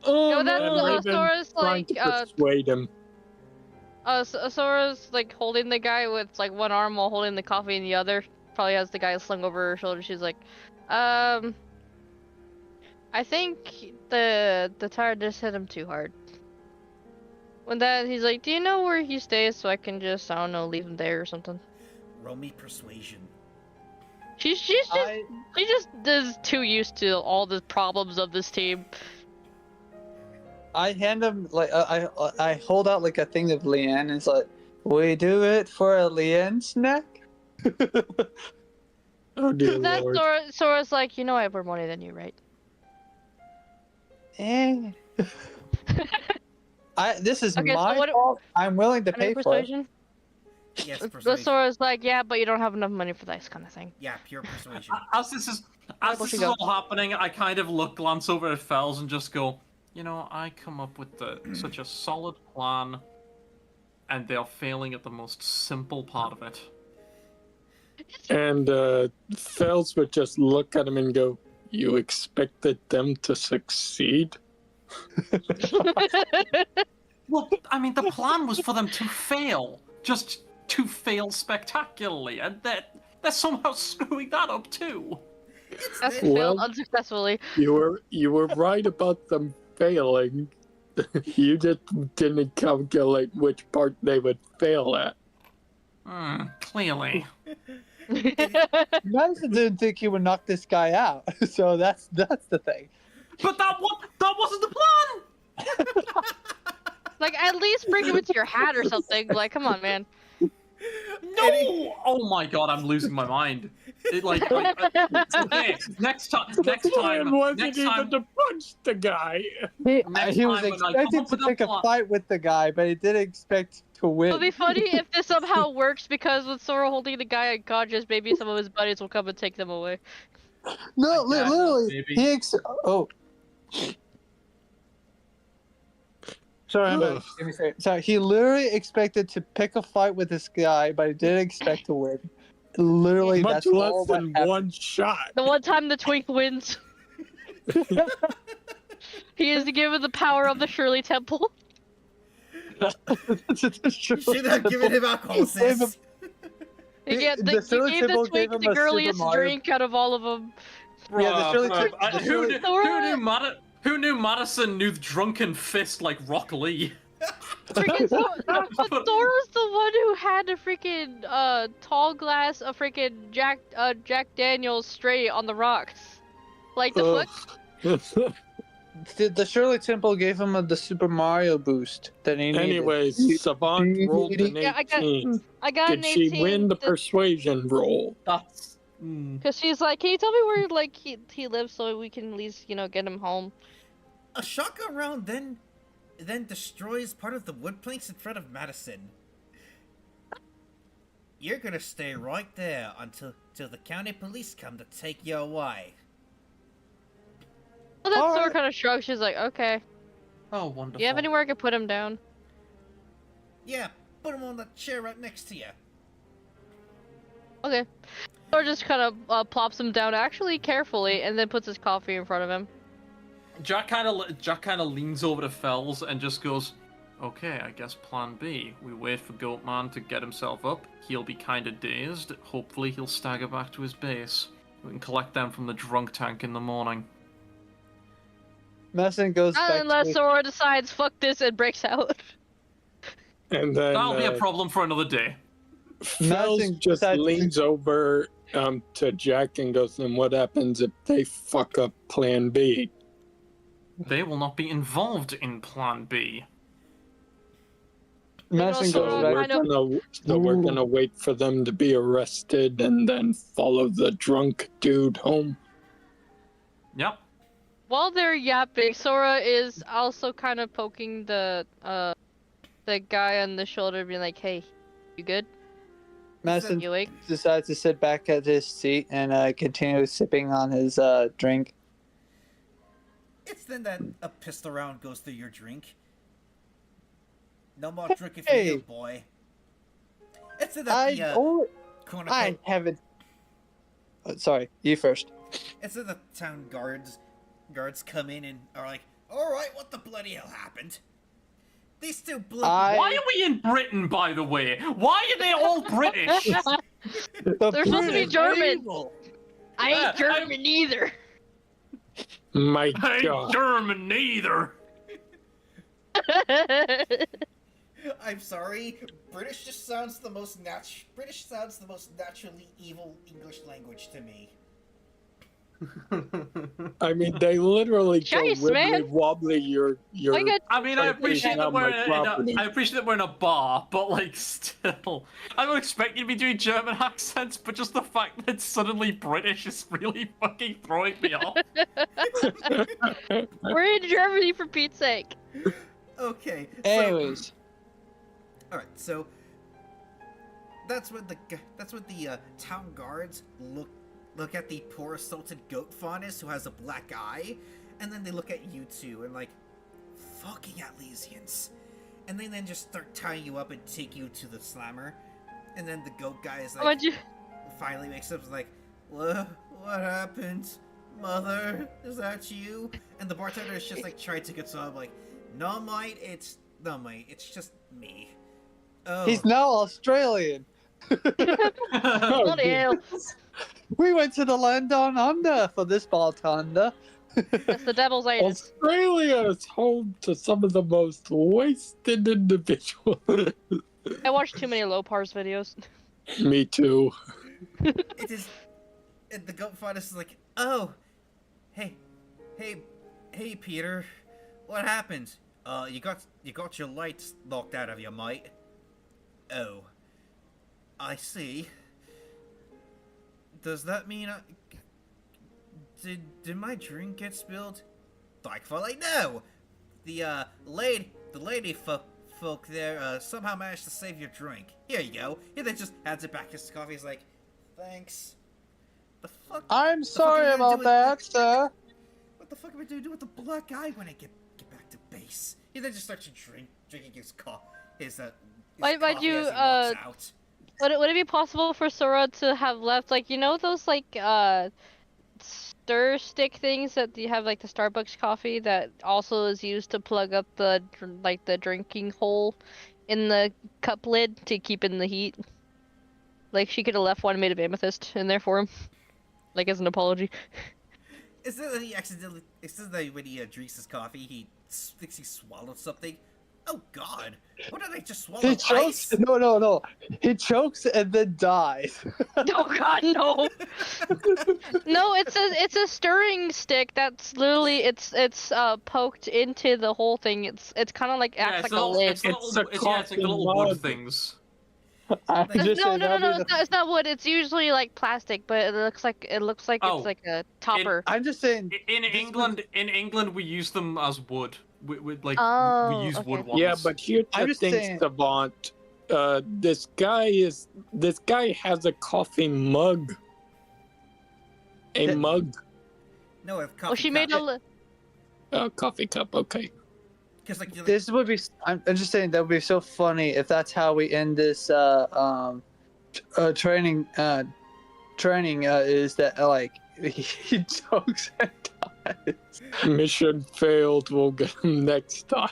Oh, No, that's no, Raven Sora's trying like to persuade him. Sora's like holding the guy with like one arm while holding the coffee in the other. Probably has the guy slung over her shoulder. She's like, I think the tire just hit him too hard. When that, he's like, do you know where he stays so I can just, I don't know, leave him there or something? Roll me persuasion. She just is too used to all the problems of this team. I hand him like I hold out like a thing of Leanne and it's like, we do it for a Leanne snack. Oh dear That lord. Sora's like, you know I have more money than you, right? Eh. This is Okay, so my what- fault. I'm willing to Any pay for it. persuasion? Yes, The persuasion. Sora's like, yeah, but you don't have enough money for this kind of thing. Yeah, pure persuasion. As this she is go? all happening, I kind of glance over at Fells and just go, you know, I come up with such a solid plan, and they're failing at the most simple part of it. And Fells would just look at him and go, you expected them to succeed? Well, I mean, the plan was for them to fail, just to fail spectacularly, and they're somehow screwing that up too. That's Well- failed unsuccessfully. You were right about them failing. You just didn't calculate which part they would fail at. Clearly. Madison didn't think he would knock this guy out, so that's the thing. But that wasn't the plan! Like, at least bring him into your hat or something. Like, come on, man. No! Oh my god, I'm losing my mind. Okay, next time, Plan wasn't next even time, to punch the guy. Next He was time when I come expecting up to with a pick a plot- fight with the guy, but he didn't expect to win. It'll be funny if this somehow works because with Sora holding the guy unconscious, maybe some of his buddies will come and take them away. No, I guess, literally, maybe. he oh. Sorry, Ugh. give me a second. Sorry, he literally expected to pick a fight with this guy, but he didn't expect to win. Literally, Much that's less all that than happened. one shot. The one time the twink wins, he is given the power of the Shirley Temple. You should have given him alcohol, sis. He The- gave the the, Shirley he gave the Temple gave twink him the a Super girliest Mario- drink out of all of them. Yeah, the Shirley Bruh, Temple- the Shirley- who knew Madison knew drunken fist like Rock Lee? Freaking but Sora's the one who had a freaking tall glass of freaking Jack Daniels straight on the rocks. Like the fuck? The Shirley Temple gave him the Super Mario boost that he needed. Anyways, Savant rolled an Yeah, 18. I got Did an she 18. win the persuasion roll? That's. Cause she's like, can you tell me where like he lives so we can at least get him home? A shotgun round then destroys part of the wood planks in front of Madison. You're gonna stay right there till the county police come to take you away. Well, that Sora Alright. kind of shrugs. She's like, okay. Oh, wonderful. Do you have anywhere I can put him down? Yeah, put him on that chair right next to you. Okay. Sora just kind of plops him down, actually carefully, and then puts his coffee in front of him. Jack kind of leans over to Fells and just goes, "Okay, I guess Plan B. We wait for Goatman to get himself up. He'll be kind of dazed. Hopefully, he'll stagger back to his base. We can collect them from the drunk tank in the morning." Madison goes back Unless to Sora decides, fuck this, and breaks out. And then That'll be a problem for another day. Fells Madison just decides- leans over to Jack and goes, "Then what happens if they fuck up Plan B?" They will not be involved in Plan B. Madison also goes So back. we're gonna wait for them to be arrested and then follow the drunk dude home. Yep. While they're yapping, Sora is also kind of poking the guy on the shoulder, being like, "Hey, you good? Madison You awake?" decides to sit back at his seat and continue sipping on his drink. It's then that a pistol round goes through your drink. No more drinking for Hey. you, boy. It's then that the corner I haven't. Sorry, you first. It's then the town guards come in and are like, "All right, what the bloody hell happened?" These two blue. Why are we in Britain, by the way? Why are they all British? They're supposed to be German. Evil. I ain't German either. My I ain't God. German either. I'm sorry. British sounds the most naturally evil English language to me. I mean, they literally go Chase, wibbly man. wobbly. Your I got I mean, I appreciate that on we're my in a, property. I appreciate that we're in a bar, but like, still, I don't expect you to be doing German accents, but just the fact that it's suddenly British is really fucking throwing me off. We're in Germany for Pete's sake. Okay. Anyways, All right. So that's what the town guards look at the poor assaulted goat faunus who has a black eye, and then they look at you two and like, fucking Atlesians, and they then just start tying you up and take you to the slammer, and then the goat guy is like, What'd you? finally wakes up and is like, what happened? Mother, is that you? And the bartender is just like trying to console him, like, no mate, it's just me. Oh, he's now Australian. Bloody hell. We went to the land down under for this bartender. That's the devil's anus. Australia is home to some of the most wasted individuals. I watched too many low pars videos. Me too. it is. And the goat faunus is like, oh, hey, Peter, what happened? You got your lights knocked out of you, mate. Oh, I see. Does that mean did my drink get spilled? Thankfully, no. The lady folk there somehow managed to save your drink. Here you go. He then just hands it back his coffee. He's like, thanks. The fuck? I'm the fuck sorry am I gonna about do that, with sir. What the fuck am I gonna do with the black guy when I get back to base? He then just starts drinking his Why'd coffee you as he walks out. would it be possible for Sora to have left, like, you know those like stir stick things that you have, like the Starbucks coffee that also is used to plug up the drinking hole in the cup lid to keep in the heat? Like, she could have left one made of amethyst in there for him, like as an apology. Instead that when he drinks his coffee, he thinks he swallowed something. Oh God! What did I just swallow? He chokes. Ice? No. He chokes and then dies. Oh God, no! No, it's a stirring stick that's literally it's poked into the whole thing. It's kind of like acts like a lid. It's a it's like the coffee little wood mug. things. I'm just No, saying no, no, that'd no, be the. it's not wood. It's usually like plastic, but it looks like Oh, it's like a topper. I'm just saying. In England, we use them as wood. We Oh, use okay. wood ones. Yeah, but here's I'm the just thing, saying- Savant. This guy has a coffee mug. A Yeah. mug. No, a coffee Oh, she cup. made a Coffee cup, okay. Because like, This would be. I'm just saying that would be so funny if that's how we end this training. Training is that like he chokes and dies. Mission failed, we'll get him next time.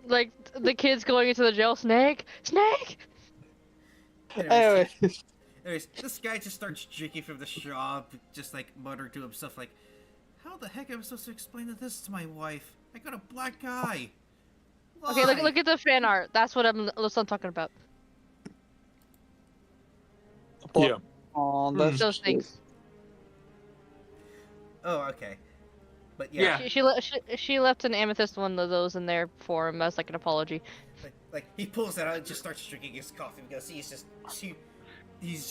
like the kids going into the jail. Snake. Anyway, Anyways, this guy just starts drinking from the shop, just like muttering to himself, like, "How the heck am I supposed to explain this to my wife? I got a black eye." Okay, Why? look at the fan art. That's what I'm talking about. Yeah. oh, that's Those things. Oh, okay. But Yeah. yeah, She left an amethyst one of those in there for him as like an apology. like he pulls that out and just starts drinking his coffee because he's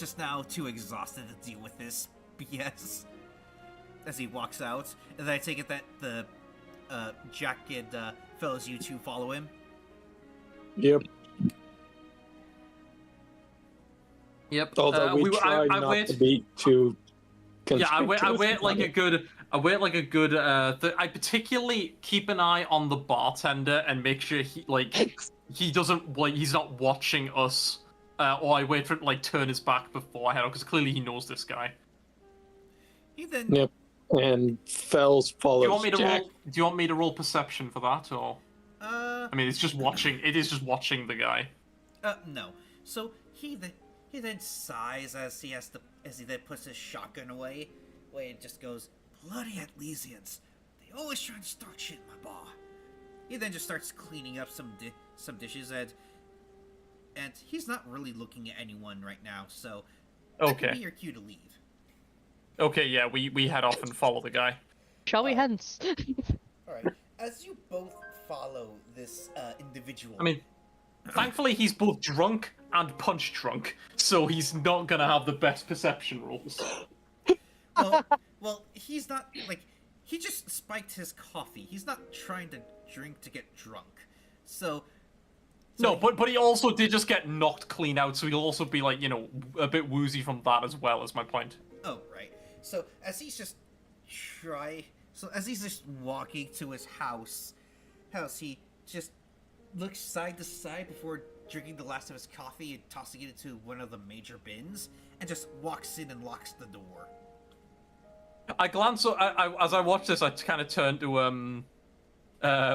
just now too exhausted to deal with this BS. As he walks out, and then I take it that the Jack and fellows you two follow him. Yep. Yep. Although we try I not wait. to be too Yeah, I wait conspicuous like a about good. I wait like a good. I particularly keep an eye on the bartender and make sure he doesn't he's not watching us. Or I wait for him to turn his back before I head out because clearly he knows this guy. He then Yep. And Fells follows Do you want me to Jack. roll? Do you want me to roll perception for that, or I mean, it's just watching. It is just watching the guy. no. So he then sighs as he then puts his shotgun away. It just goes, "Bloody Atlesians! They always trying to start shit in my bar." He then just starts cleaning up some dishes and he's not really looking at anyone right now. So that Okay. could be your cue to leave. Okay, yeah, we head off and follow the guy. Shall we hence? All right. As you both follow this individual, I mean, thankfully he's both drunk and punch drunk, so he's not gonna have the best perception rolls. well, he's not he just spiked his coffee. He's not trying to drink to get drunk. So No, but he also did just get knocked clean out, so he'll also be a bit woozy from that as well. Is my point. Oh, right. So as he's just walking to his house, he just looks side to side before drinking the last of his coffee and tossing it into one of the major bins, and just walks in and locks the door. I glance. As I watch this, I kind of turn to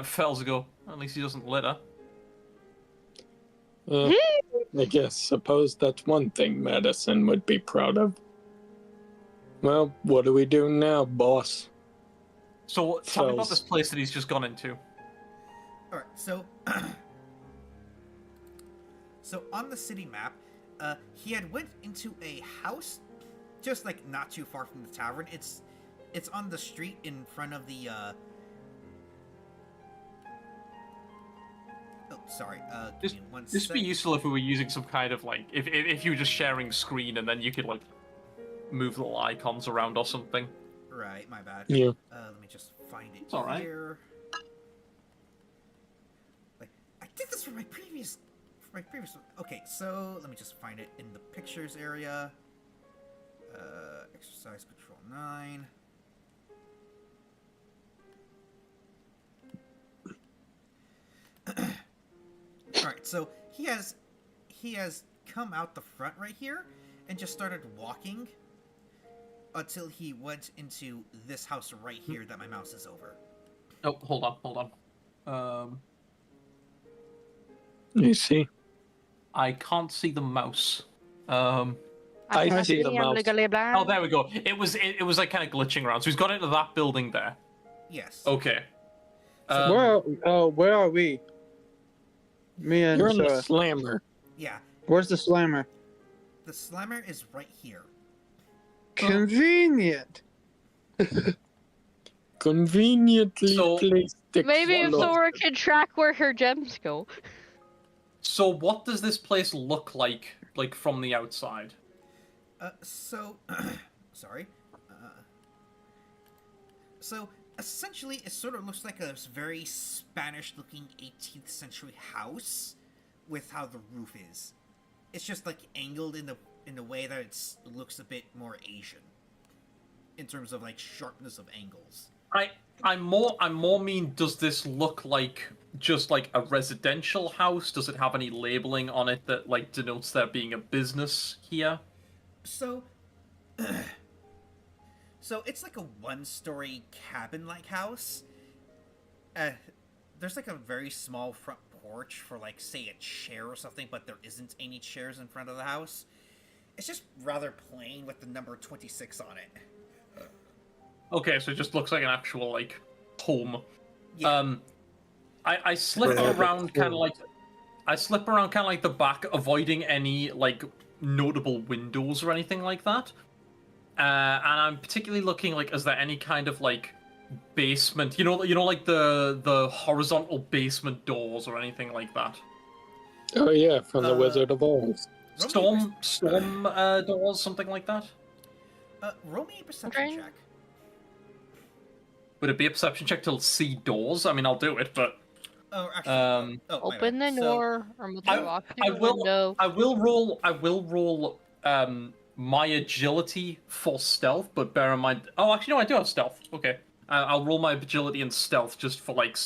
Fells and go. At least he doesn't litter. I guess, suppose that's one thing Madison would be proud of. Well, what do we do now, boss? So tell me about Fells. this place that he's just gone into. All right. So so on the city map, he had went into a house just not too far from the tavern. It's on the street in front of the oh, sorry. Give me one This would be sec. useful if we were using some kind of if you were just sharing screen and then you could move little icons around or something. Right, my bad. Yeah. Let me just find it It's all right. here. I did this for my previous one. Okay, so let me just find it in the pictures area. Exercise Control 9. All right, so he has come out the front right here and just started walking until he went into this house right here that my mouse is over. Oh, hold on. You see? I can't see the mouse. I cannot see the I'm mouse. legally blind. Oh, there we go. It was like kind of glitching around. So he's got into that building there. Yes. Okay. Where are we? Me and You're in the Sora. slammer. Yeah. Where's the slammer? The slammer is right here. Convenient. Conveniently So- placed. Maybe if explosion. Sora can track where her gems go. So what does this place look like from the outside? Sorry. So essentially, it sort of looks like a very Spanish-looking 18th century house, with how the roof is. It's just like angled in the way that it looks a bit more Asian, in terms of like sharpness of angles. I'm more mean. Does this look like just like a residential house? Does it have any labeling on it that like denotes there being a business here? So, so it's like a one-story cabin-like house. There's like a very small front porch for like, say, a chair or something, but there isn't any chairs in front of the house. It's just rather plain with the number 26 on it. Okay, so it just looks like an actual like home. Yeah. I slip Right. around kind of like the back, avoiding any like notable windows or anything like that. And I'm particularly looking like, is there any kind of like basement? You know, like the horizontal basement doors or anything like that. Oh yeah, from the Wizard of Oz. Storm doors, something like that. Roll me a perception Okay. check. Would it be a perception check to see doors? I mean, I'll do it, but Oh, actually, my Open the bad. door or move the walk I through the will. window. I will roll. My agility for stealth, but bear in mind. Oh, actually, no, I do have stealth. Okay, I'll roll my agility and stealth just for like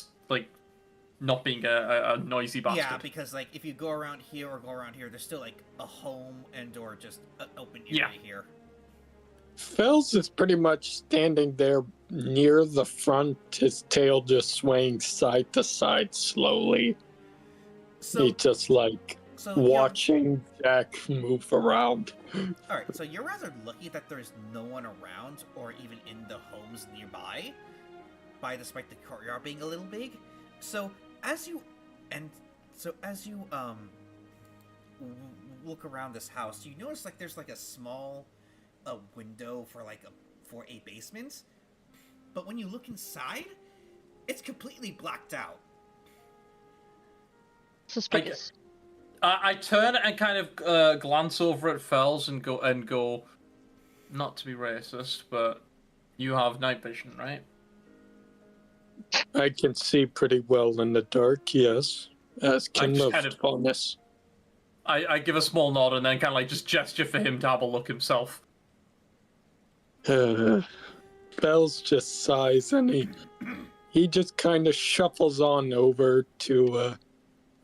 not being a noisy bastard. Yeah, because like if you go around here or go around here, there's still like a home and or just an open area here. Fells is pretty much standing there near the front, his tail just swaying side to side slowly. So, He's just like watching Jack move around. All right, so you're rather lucky that there's no one around or even in the homes nearby, despite the courtyard being a little big. So as you look around this house, you notice like there's like a small window for a basement, but when you look inside, it's completely blacked out. Suspicious. I turn and kind of glance over at Fells and go, not to be racist, but you have night vision, right? I can see pretty well in the dark, yes. As kin of kind of- bonus. I give a small nod and then kind of like just gesture for him to have a look himself. Bells just sighs and he just kind of shuffles on over to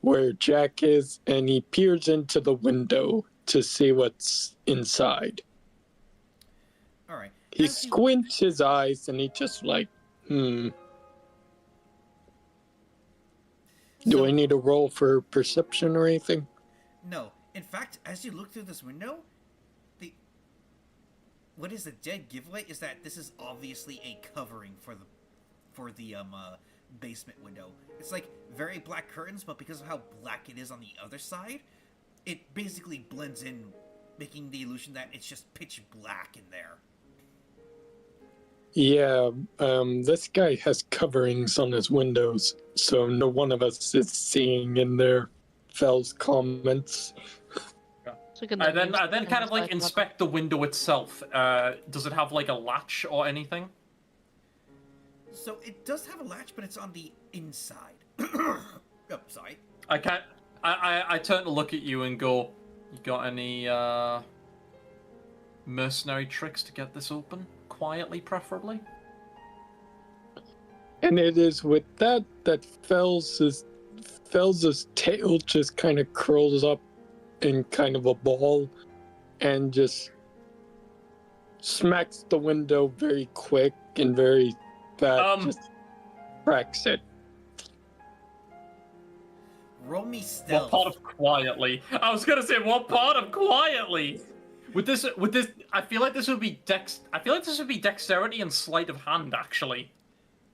where Jack is, and he peers into the window to see what's inside. All right. He squints his eyes and he just like, Do I need a roll for perception or anything? No. In fact, as you look through this window, what is the dead giveaway is that this is obviously a covering for the basement window. It's like very black curtains, but because of how black it is on the other side, it basically blends in, making the illusion that it's just pitch black in there. Yeah, this guy has coverings on his windows, so no one of us is seeing in there Fell's comments. I then kind of like inspect the window itself. Does it have like a latch or anything? So it does have a latch, but it's on the inside. Oh, sorry. I turn to look at you and go, you got any mercenary tricks to get this open? Quietly, preferably? And it is with that Fells' Fels' tail just kind of curls up in kind of a ball and just smacks the window very quick and very fast, just cracks it. Roll me What stealth. part of quietly? I was gonna say what part of quietly. With this, I feel like this would be dexterity and sleight of hand, actually.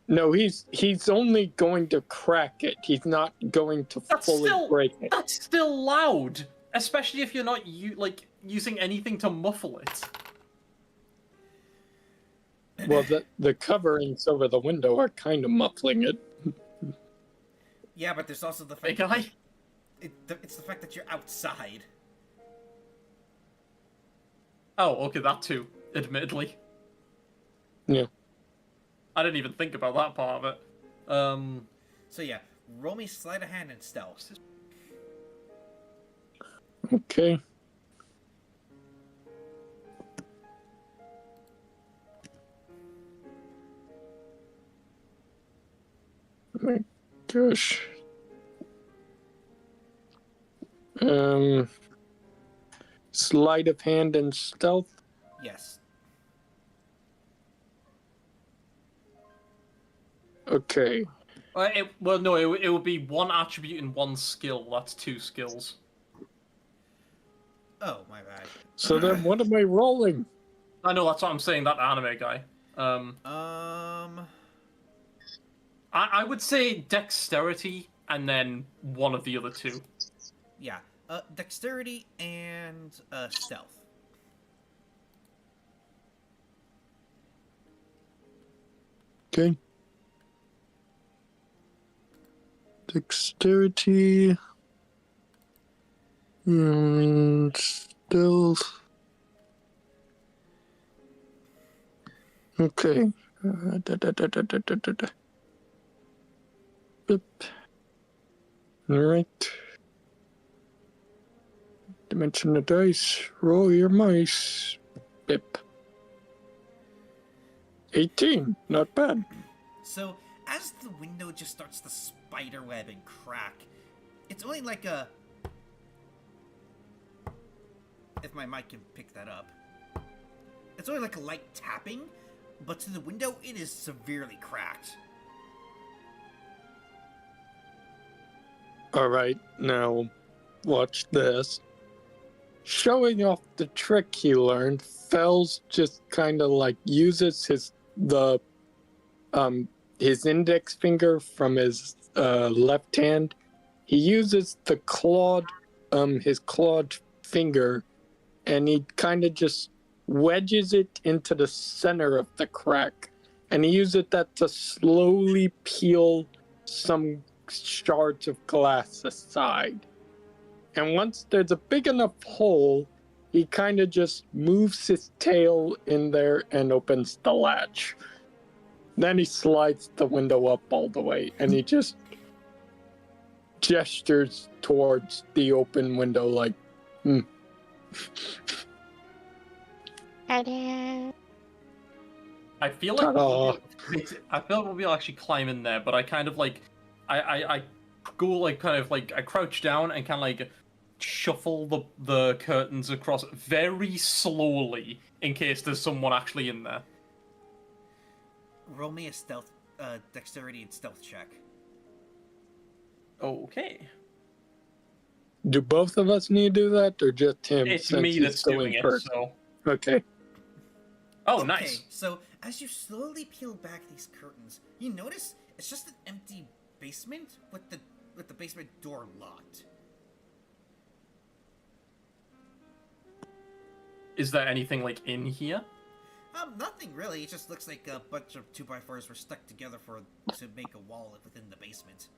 No, he's only going to crack it. He's not going to fully break it. That's still loud, especially if you're not using anything to muffle it. Well, the coverings over the window are kind of muffling it. Yeah, but there's also the Hey, fact guy. it's the fact that you're outside. Oh, okay, that too. Admittedly, Yeah. I didn't even think about that part of it. So yeah, roll me sleight of hand and stealth. Okay. My gosh. Sleight of hand and stealth. Yes. Okay. It would be one attribute and one skill. That's 2 skills. Oh, my bad. So then what am I rolling? I know, that's what I'm saying, that anime guy. I would say dexterity and then one of the other 2. Yeah. Dexterity and stealth. Okay. Dexterity. And stealth. Okay. Bip. Alright. Dimension the dice. Roll your mice. Bip. 18. Not bad. So, as the window just starts to spiderweb and crack, it's only like a... If my mic can pick that up. It's only like a light tapping, but to the window, it is severely cracked. Alright, now watch this. Showing off the trick he learned, Fells just kind of like uses his index finger from his left hand. He uses the his clawed finger, and he kind of just wedges it into the center of the crack, and he uses that to slowly peel some shards of glass aside. And once there's a big enough hole, he kind of just moves his tail in there and opens the latch. Then he slides the window up all the way, and he just gestures towards the open window like, Ta-da. I feel like Ta-da. we'll be able to actually climb in there, but I kind of like, I go like kind of like I crouch down and kind of like shuffle the curtains across very slowly in case there's someone actually in there. Roll me a stealth, dexterity and stealth check. Okay. do both of us need to do that, or just him? It's since me he's that's doing going it, first? so. Okay. Oh, Okay, nice. so as you slowly peel back these curtains, you notice it's just an empty basement with the basement door locked. Is there anything like in here? Nothing really. It just looks like a bunch of 2x4s were stuck together to make a wall within the basement.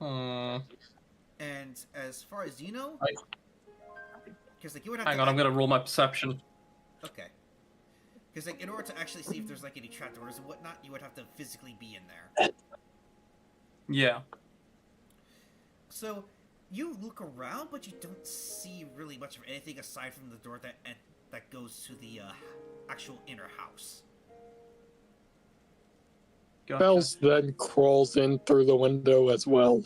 And as far as you know, because like you would have Hang to on, I'm gonna roll my perception. Okay. Because like in order to actually see if there's like any trapdoors and whatnot, you would have to physically be in there. Yeah. So you look around, but you don't see really much of anything aside from the door that goes to the actual inner house. Gotcha. Bells then crawls in through the window as well.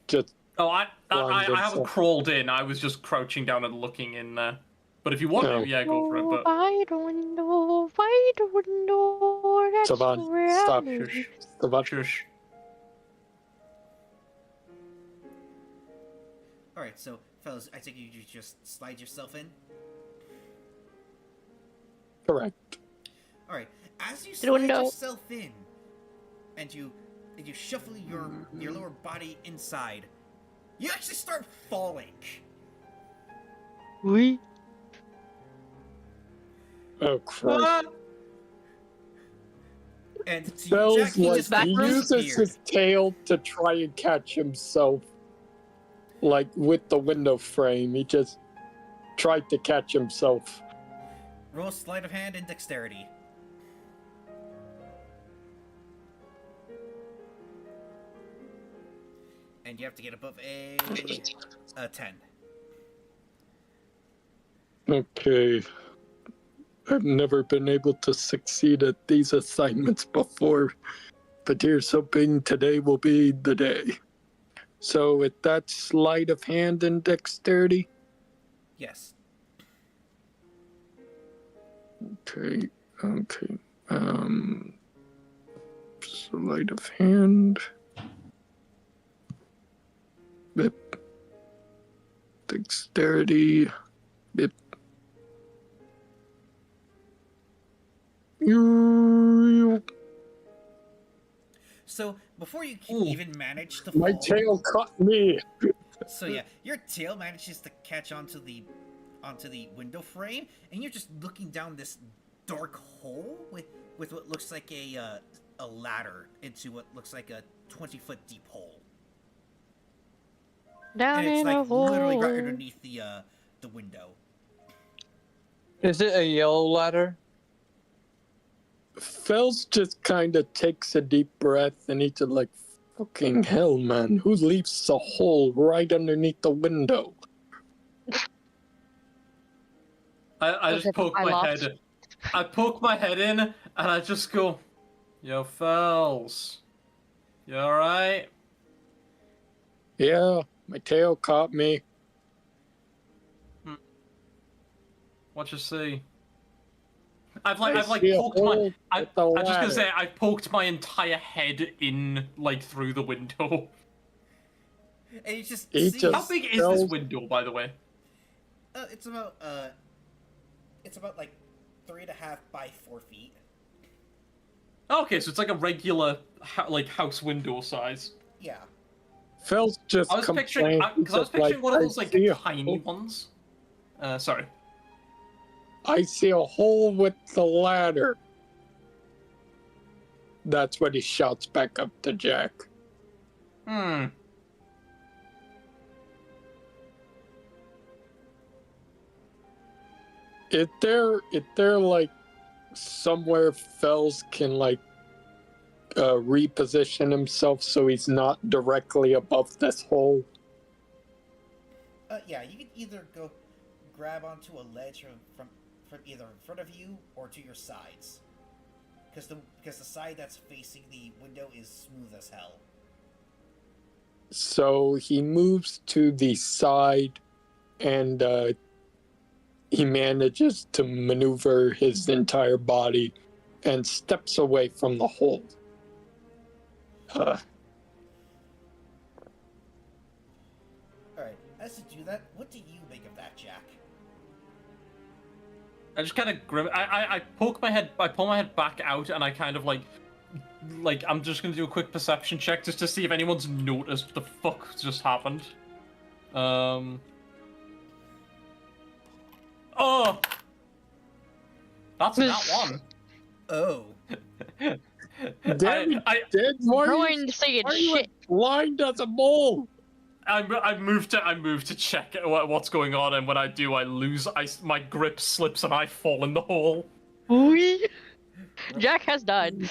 Just Oh, I Blind haven't himself. crawled in. I was just crouching down and looking in there. But if you want Oh. to, yeah, go for it. But Wide window, that's Savan, where I stop. live. shush, Savan, shush. Alright, so, fellas, I think you just slide yourself in. correct. Alright, as you The slide window. yourself in, and you shuffle your lower body inside, you actually start falling. We. Oh, Christ. And to you, Bells Jack, he like just back he room? uses disappeared. his tail to try and catch himself, like with the window frame. He just tried to catch himself. Roll sleight of hand and dexterity. And you have to get above a 10. Okay. I've never been able to succeed at these assignments before, but here's hoping today will be the day. So with that sleight of hand and dexterity. Yes. Okay. Sleight of hand. Bip. Dexterity. Bip. So before you can Ooh. even manage to My fall, tail caught me. so yeah, your tail manages to catch onto the window frame, and you're just looking down this dark hole with what looks like a ladder into what looks like a 20-foot deep hole, Down and it's in a like literally right hole. underneath the window. Is it a yellow ladder? Fells just kind of takes a deep breath and he's just like, fucking hell, man. Who leaves a hole right underneath the window? I Was just it poke my my loft? head. I poke my head in and I just go, "Yo, Fells, you all right?" Yeah, my tail caught me. What you see? I've I like see a poked my. hole I with the just gonna ladder. say I poked my entire head in like through the window. And you just He see How just- big is this Fells- window, by the way? it's about like 3.5 by 4 feet. Okay, so it's like a regular house window size. Yeah. Fells just I was picturing complained. because I was He's just picturing one of those like see a tiny hole- ones. Sorry. I see a hole with the ladder. That's what he shouts back up to Jack. Hmm. Is there like somewhere Fells can like reposition himself so he's not directly above this hole? Yeah, you can either go grab onto a ledge from either in front of you or to your sides, because the side that's facing the window is smooth as hell. So he moves to the side and he manages to maneuver his entire body and steps away from the hole. All right, as you do that, what do you make of that, Jack? I just kind of grim. I poke my head. I pull my head back out, and I kind of like I'm just gonna do a quick perception check just to see if anyone's noticed what the fuck just happened. Oh, that's that one. Oh. Damn, Dead, why are Growing you, to say why are you shit. blind as a mole? I moved to check what's going on, and when I do, my grip slips and I fall in the hole. We. Jack has died.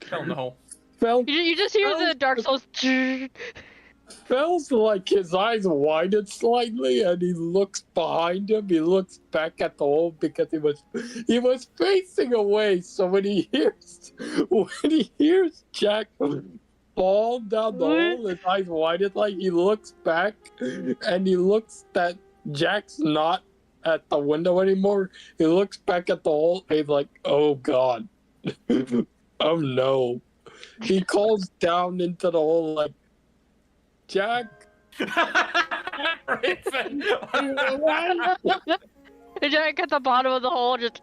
Fell in the hole. Fell, You just hear the Dark Souls. Feels like his eyes widen slightly, and he looks behind him. He looks back at the hole because he was facing away. So when he hears Jack fall down the hole, his eyes widen like he looks back, and he looks that Jack's not at the window anymore. He looks back at the hole, and he's like, "Oh God, oh no." He calls down into the hole like, Jack. Raven. Jack at the bottom of the hole just.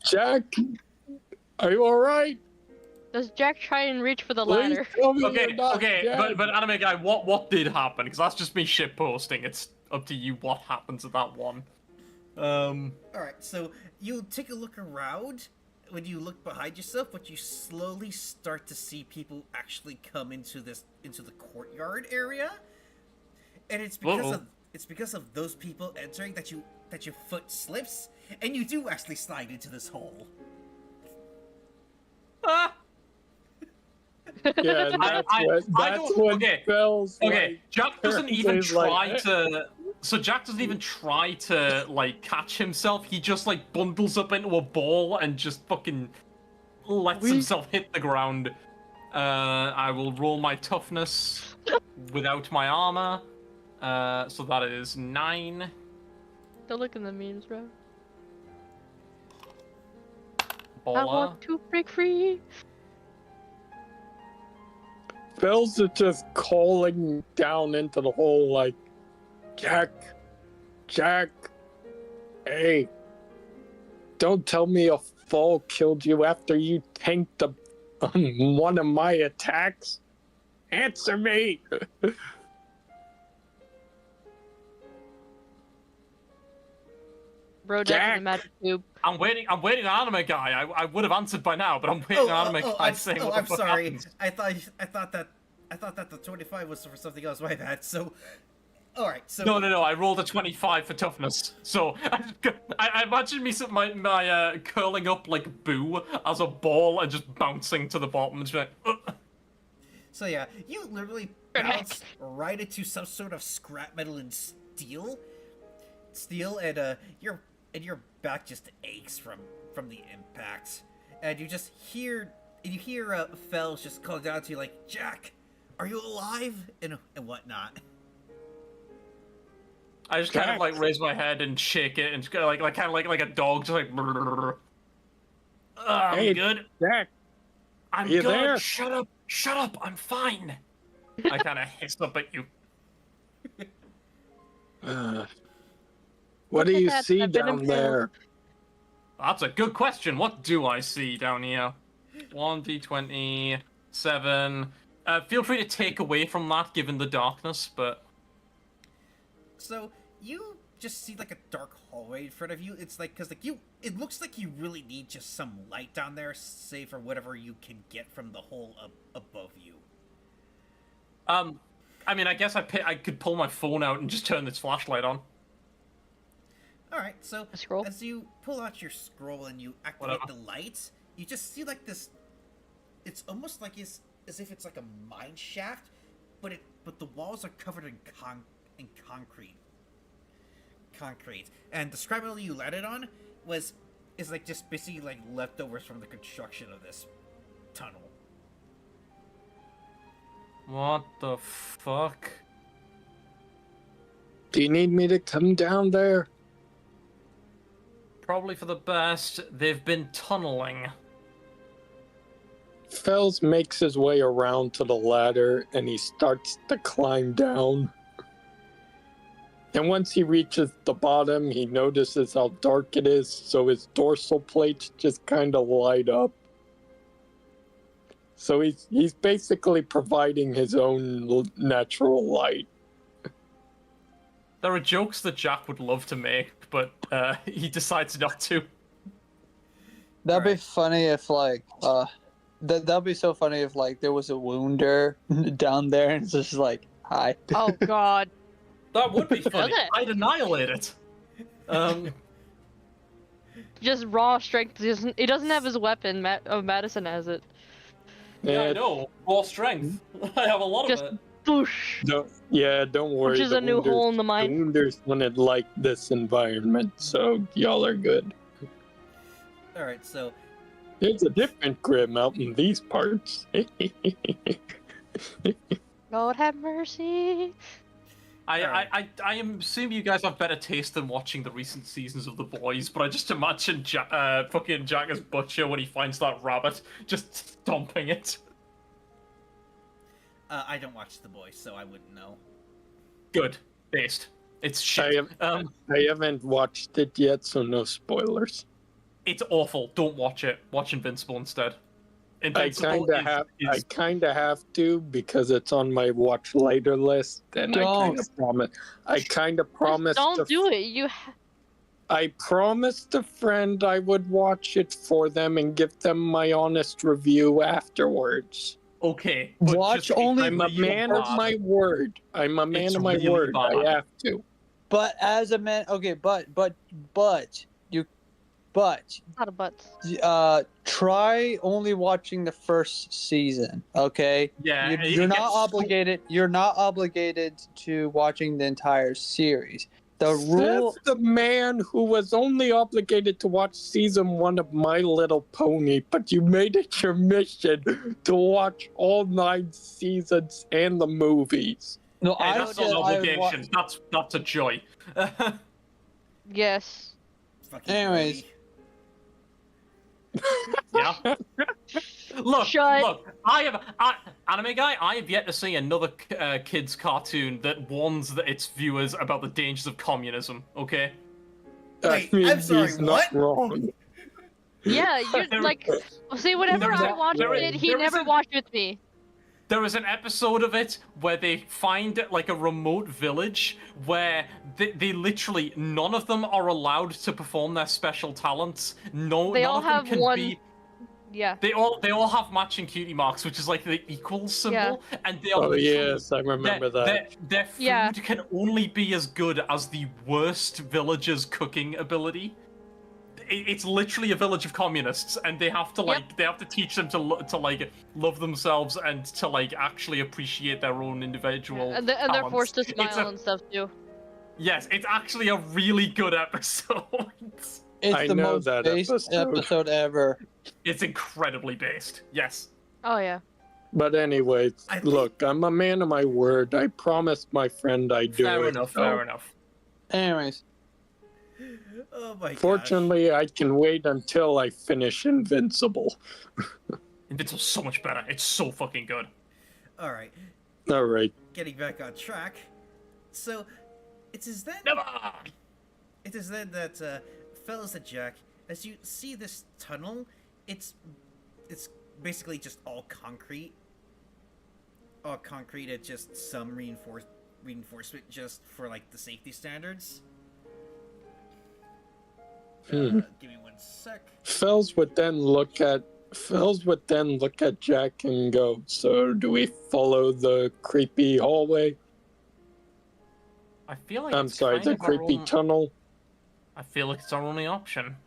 Jack, are you all right? Does Jack try and reach for the Please ladder? tell me you're Okay, not okay, dead. but anime guy, what did happen? Because that's just me shit posting. It's up to you what happens at that one. Alright, so you take a look around. When you look behind yourself, but you slowly start to see people actually come into the courtyard area. And it's because of those people entering that your foot slips, and you do actually slide into this hole. Ah! Yeah, that's when okay. Bell's Okay, like, Jack doesn't even he's try like, to. So Jack doesn't even try to like catch himself. He just like bundles up into a ball and just fucking lets himself hit the ground. I will roll my toughness without my armor. So that is 9. Don't look in the memes, bro. Baller. I want to break free. Bell's just calling down into the hole like, Jack, hey, don't tell me a fall killed you after you tanked one of my attacks. Answer me. Bro, Jack is a magic cube. I'm waiting on anime guy. I would have answered by now, but I'm waiting on anime guy saying what the I'm fuck sorry. happens. I thought that the 25 was for something else. My bad. So, all right. So No. I rolled a 25 for toughness. So I imagine my curling up like Boo as a ball and just bouncing to the bottom and just like. So yeah, you literally bounce right into some sort of scrap metal and steel, and your back just aches from the impact, and you just hear Fells just calling down to you like, Jack, are you alive, and whatnot. I just kind of like raise my head and shake it and just go like kind of like a dog, just like. I'm Hey, good. Jack, I'm you good. there? Shut up. I'm fine. I kind of hiss up at you. what do you That see I've been down impaled. there? That's a good question. What do I see down here? 1d20, 7. Feel free to take away from that, given the darkness, but. So you just see like a dark hallway in front of you. It's like, it looks like you really need just some light down there, save for whatever you can get from the hole above you. I mean, I guess I could pull my phone out and just turn this flashlight on. All right, so A scroll? as you pull out your scroll and you activate the lights, you just see like this. It's almost like as if it's like a mine shaft, but the walls are covered in concrete. And the scrap metal you landed on is like just basically like leftovers from the construction of this tunnel. What the fuck? Do you need me to come down there? Probably for the best. They've been tunneling. Fells makes his way around to the ladder and he starts to climb down. And once he reaches the bottom, he notices how dark it is, so his dorsal plates just kind of light up. So he's basically providing his own natural light. There are jokes that Jack would love to make, but he decides not to. That'd be Right. funny if like that'd be so funny if like there was a wounder down there and it's just like, hi. Oh God. That would be funny. Does it? I'd annihilate it. Just raw strength. He doesn't have his weapon. Madison has it. Yeah, I And know. Raw strength. I have a lot Just of it. boosh. don't worry. Which is a new hole in the The mind. Wounders wouldn't like this environment, so y'all are good. Alright, so It's a different grim out in these parts. Lord have mercy. I assume you guys have better taste than watching the recent seasons of The Boys, but I just imagine fucking Jack as Butcher when he finds that rabbit, just stomping it. I don't watch The Boys, so I wouldn't know. Good. Based. It's shit. I haven't watched it yet, so no spoilers. It's awful. Don't watch it. Watch Invincible instead. I kind of have to because it's on my watch later list, and Don't. I kind of promised. Don't do it. I promised a friend I would watch it for them and give them my honest review afterwards. Okay. Watch only. I'm a man of my word. I'm a man of my word. I have to. But as a man, okay, but Not a butts. try only watching the first season, okay? Yeah, you're not obligated. You're not obligated to watching the entire series. The rule. Says the man who was only obligated to watch season 1 of My Little Pony, but you made it your mission to watch all 9 seasons and the movies. No, Hey, I that's said not an I obligation. That's a joy. Yes. Fucking Anyways. dirty. Yeah. Look, Shut. Anime Guy, I have yet to see another kids cartoon that warns its viewers about the dangers of communism. Okay. Wait, I'm sorry, he's not what? wrong. Yeah, you're like. See, whenever There's I a- watched there is- it, he there never isn't- watched with me. There is an episode of it where they find like a remote village where they literally none of them are allowed to perform their special talents. No, They none all of them have can one- be. Yeah. They all have matching cutie marks, which is like the equals symbol, and they are Oh literally- yes, I remember that. Their food Yeah. can only be as good as the worst villager's cooking ability. It's literally a village of communists, and they have to they have to teach them to like love themselves and to like actually appreciate their own individual. And they're talents. forced to It's smile and stuff too. Yes, it's actually a really good episode. It's I the know most that based episode. episode ever. It's incredibly based. Yes. Oh yeah. But anyways, I think- look, I'm a man of my word. I promised my friend I'd do Fair it. enough. so Fair enough. Anyways, Oh my god. Fortunately, I can wait until I finish Invincible. Invincible's so much better. It's so fucking good. Alright, All right. getting back on track. So, it is then Never. that, fellas and Jack, as you see this tunnel, it's basically just all concrete. All concrete and just some reinforcement just for like the safety standards. Give me 1 sec. Fells would then look at Jack and go, "So do we follow the creepy hallway? I feel like I'm it's sorry, kind the of our creepy own- tunnel." I feel like it's our only option.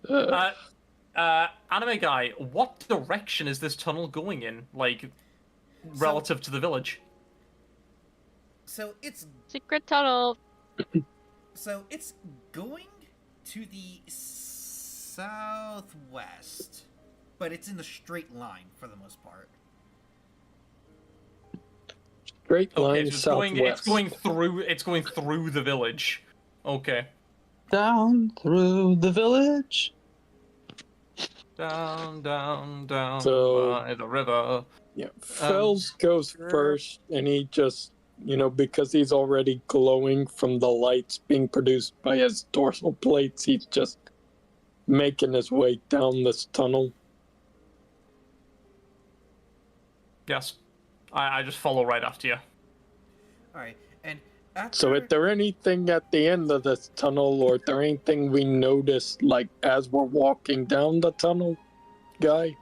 Uh, Anime Guy, what direction is this tunnel going in? Like, relative to the village? So it's Secret tunnel. going to the southwest, but it's in a straight line for the most part. Straight Okay, line so it's southwest. going through the village. Okay. down through the village. Down So- by the river. Yeah, Fells goes first, and he just, because he's already glowing from the lights being produced by his dorsal plates, he's just making his way down this tunnel. Yes. I just follow right after you. Alright, and after... So is there anything at the end of this tunnel, or is there anything we noticed, like, as we're walking down the tunnel, guy?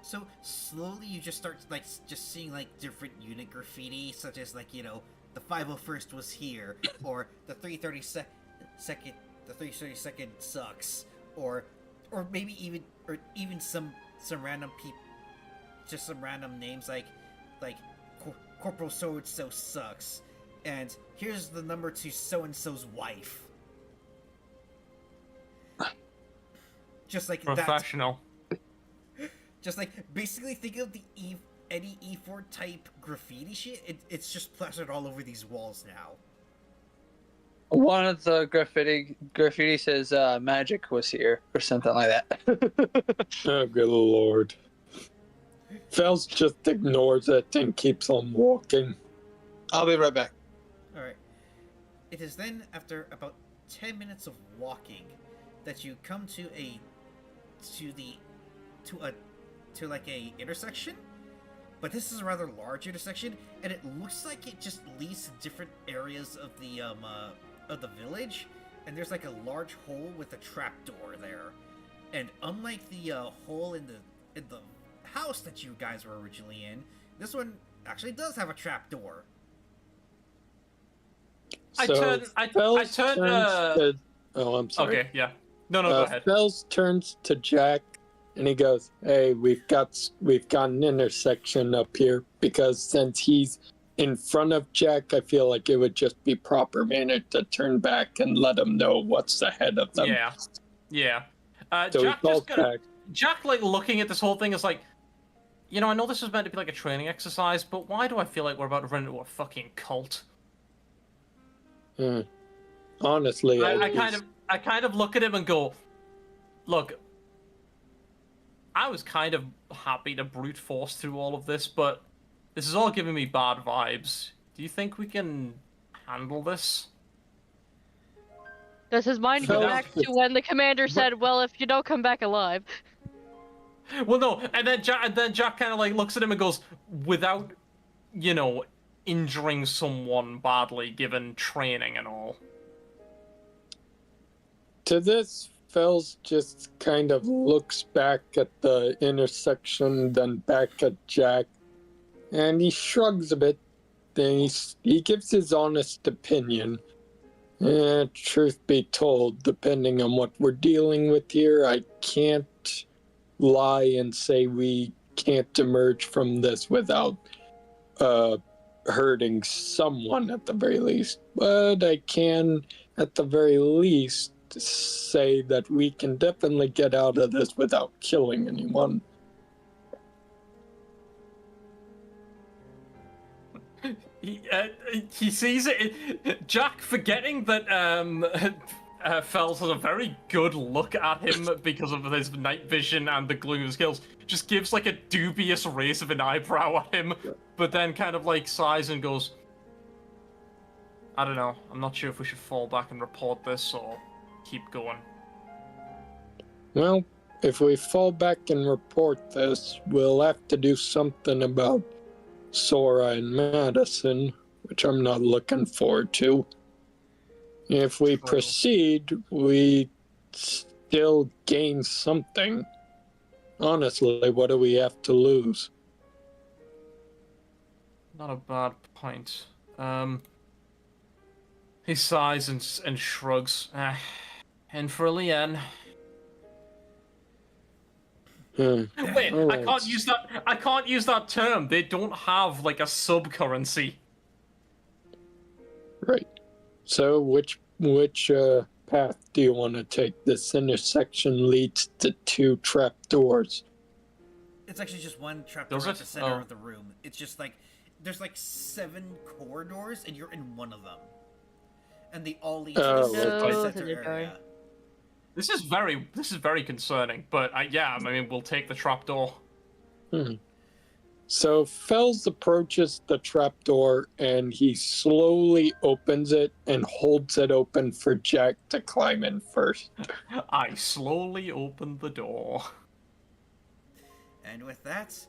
So slowly you just start like just seeing like different unit graffiti, such as like the 501st was here, or the 332nd sucks, or maybe even some random just some random names like Corporal So and So sucks, and here's the number to so and so's wife. Just like that. Professional. Just like basically think of the any E4 type graffiti shit. It's just plastered all over these walls now. One of the graffiti says magic was here or something like that. Oh, good lord. Fels just ignores it and keeps on walking. I'll be right back. Alright. It is then after about 10 minutes of walking that you come to like a intersection. But this is a rather large intersection, and it looks like it just leads to different areas of the village, and there's like a large hole with a trapdoor there. And unlike the hole in the house that you guys were originally in, this one actually does have a trapdoor. I So turn. Fels turn. turns to... Oh, I'm sorry. Okay, yeah. No, go ahead. Fels turns to Jack and he goes, "Hey, we've got an intersection up here, because since he's in front of Jack, I feel like it would just be proper manner to turn back and let him know what's ahead of them." Yeah. So Jack he calls just gonna, back. Jack, like, looking at this whole thing is like, I know this was meant to be like a training exercise, but why do I feel like we're about to run into a fucking cult? Honestly, I kind of look at him and go, look, I was kind of happy to brute force through all of this, but this is all giving me bad vibes. Do you think we can handle this? Does his mind go back to when the commander said, "Well, if you don't come back alive"? Well, no, and then Jack kind of like looks at him and goes, without, injuring someone badly, given training and all. To this, Fels just kind of looks back at the intersection, then back at Jack, and he shrugs a bit. Then he gives his honest opinion. Truth be told, depending on what we're dealing with here, I can't lie and say we can't emerge from this without hurting someone at the very least. But I can, at the very least, say that we can definitely get out of this without killing anyone. He sees it. Jack, forgetting that Fels has a very good look at him because of his night vision and the glue of his skills, just gives like a dubious raise of an eyebrow at him, but then kind of like sighs and goes, "I don't know. I'm not sure if we should fall back and report this or keep going." Well, if we fall back and report this, we'll have to do something about Sora and Madison, which I'm not looking forward to. If we proceed, we still gain something. Honestly, what do we have to lose? Not a bad point. He sighs and shrugs. And for Leanne. Wait, I can't use that. I can't use that term. They don't have like a sub-currency. Right. So which path do you want to take? This intersection leads to 2 trapdoors. It's actually just one trapdoor at the center of the room. It's just like there's like 7 corridors, and you're in one of them, and they all lead to the center area. This is very concerning, but yeah, I mean, we'll take the trapdoor. So Fels approaches the trapdoor and he slowly opens it and holds it open for Jack to climb in first. I slowly opened the door. And with that,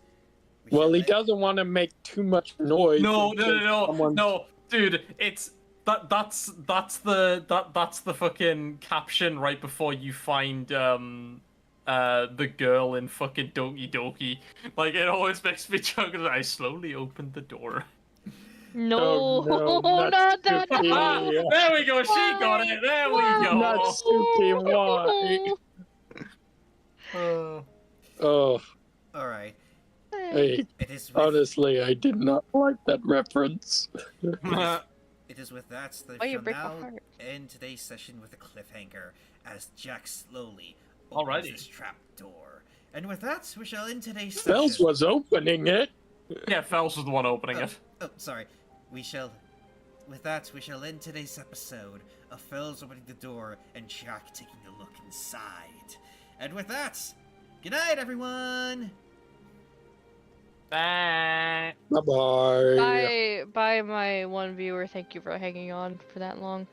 he doesn't want to make too much noise. No, dude, it's that's the fucking caption right before you find the girl in fucking Doki Doki. Like, it always makes me chuckle. I slowly opened the door. No, no, not that. There we go. She got it. There we go. Natsuki, why? All right. Hey, It is with honestly, I did not like that reference. it is with that that Why we you shall break my now heart? end today's session with a cliffhanger as Jack slowly opens Alrighty. his trap door. And with that, we shall end today's Bells session. was opening it. Yeah, Fels was the one opening it. Oh, sorry. With that, we shall end today's episode of Fells opening the door and Jack taking a look inside. And with that, good night, everyone! Bye. Bye bye. Bye, my one viewer. Thank you for hanging on for that long.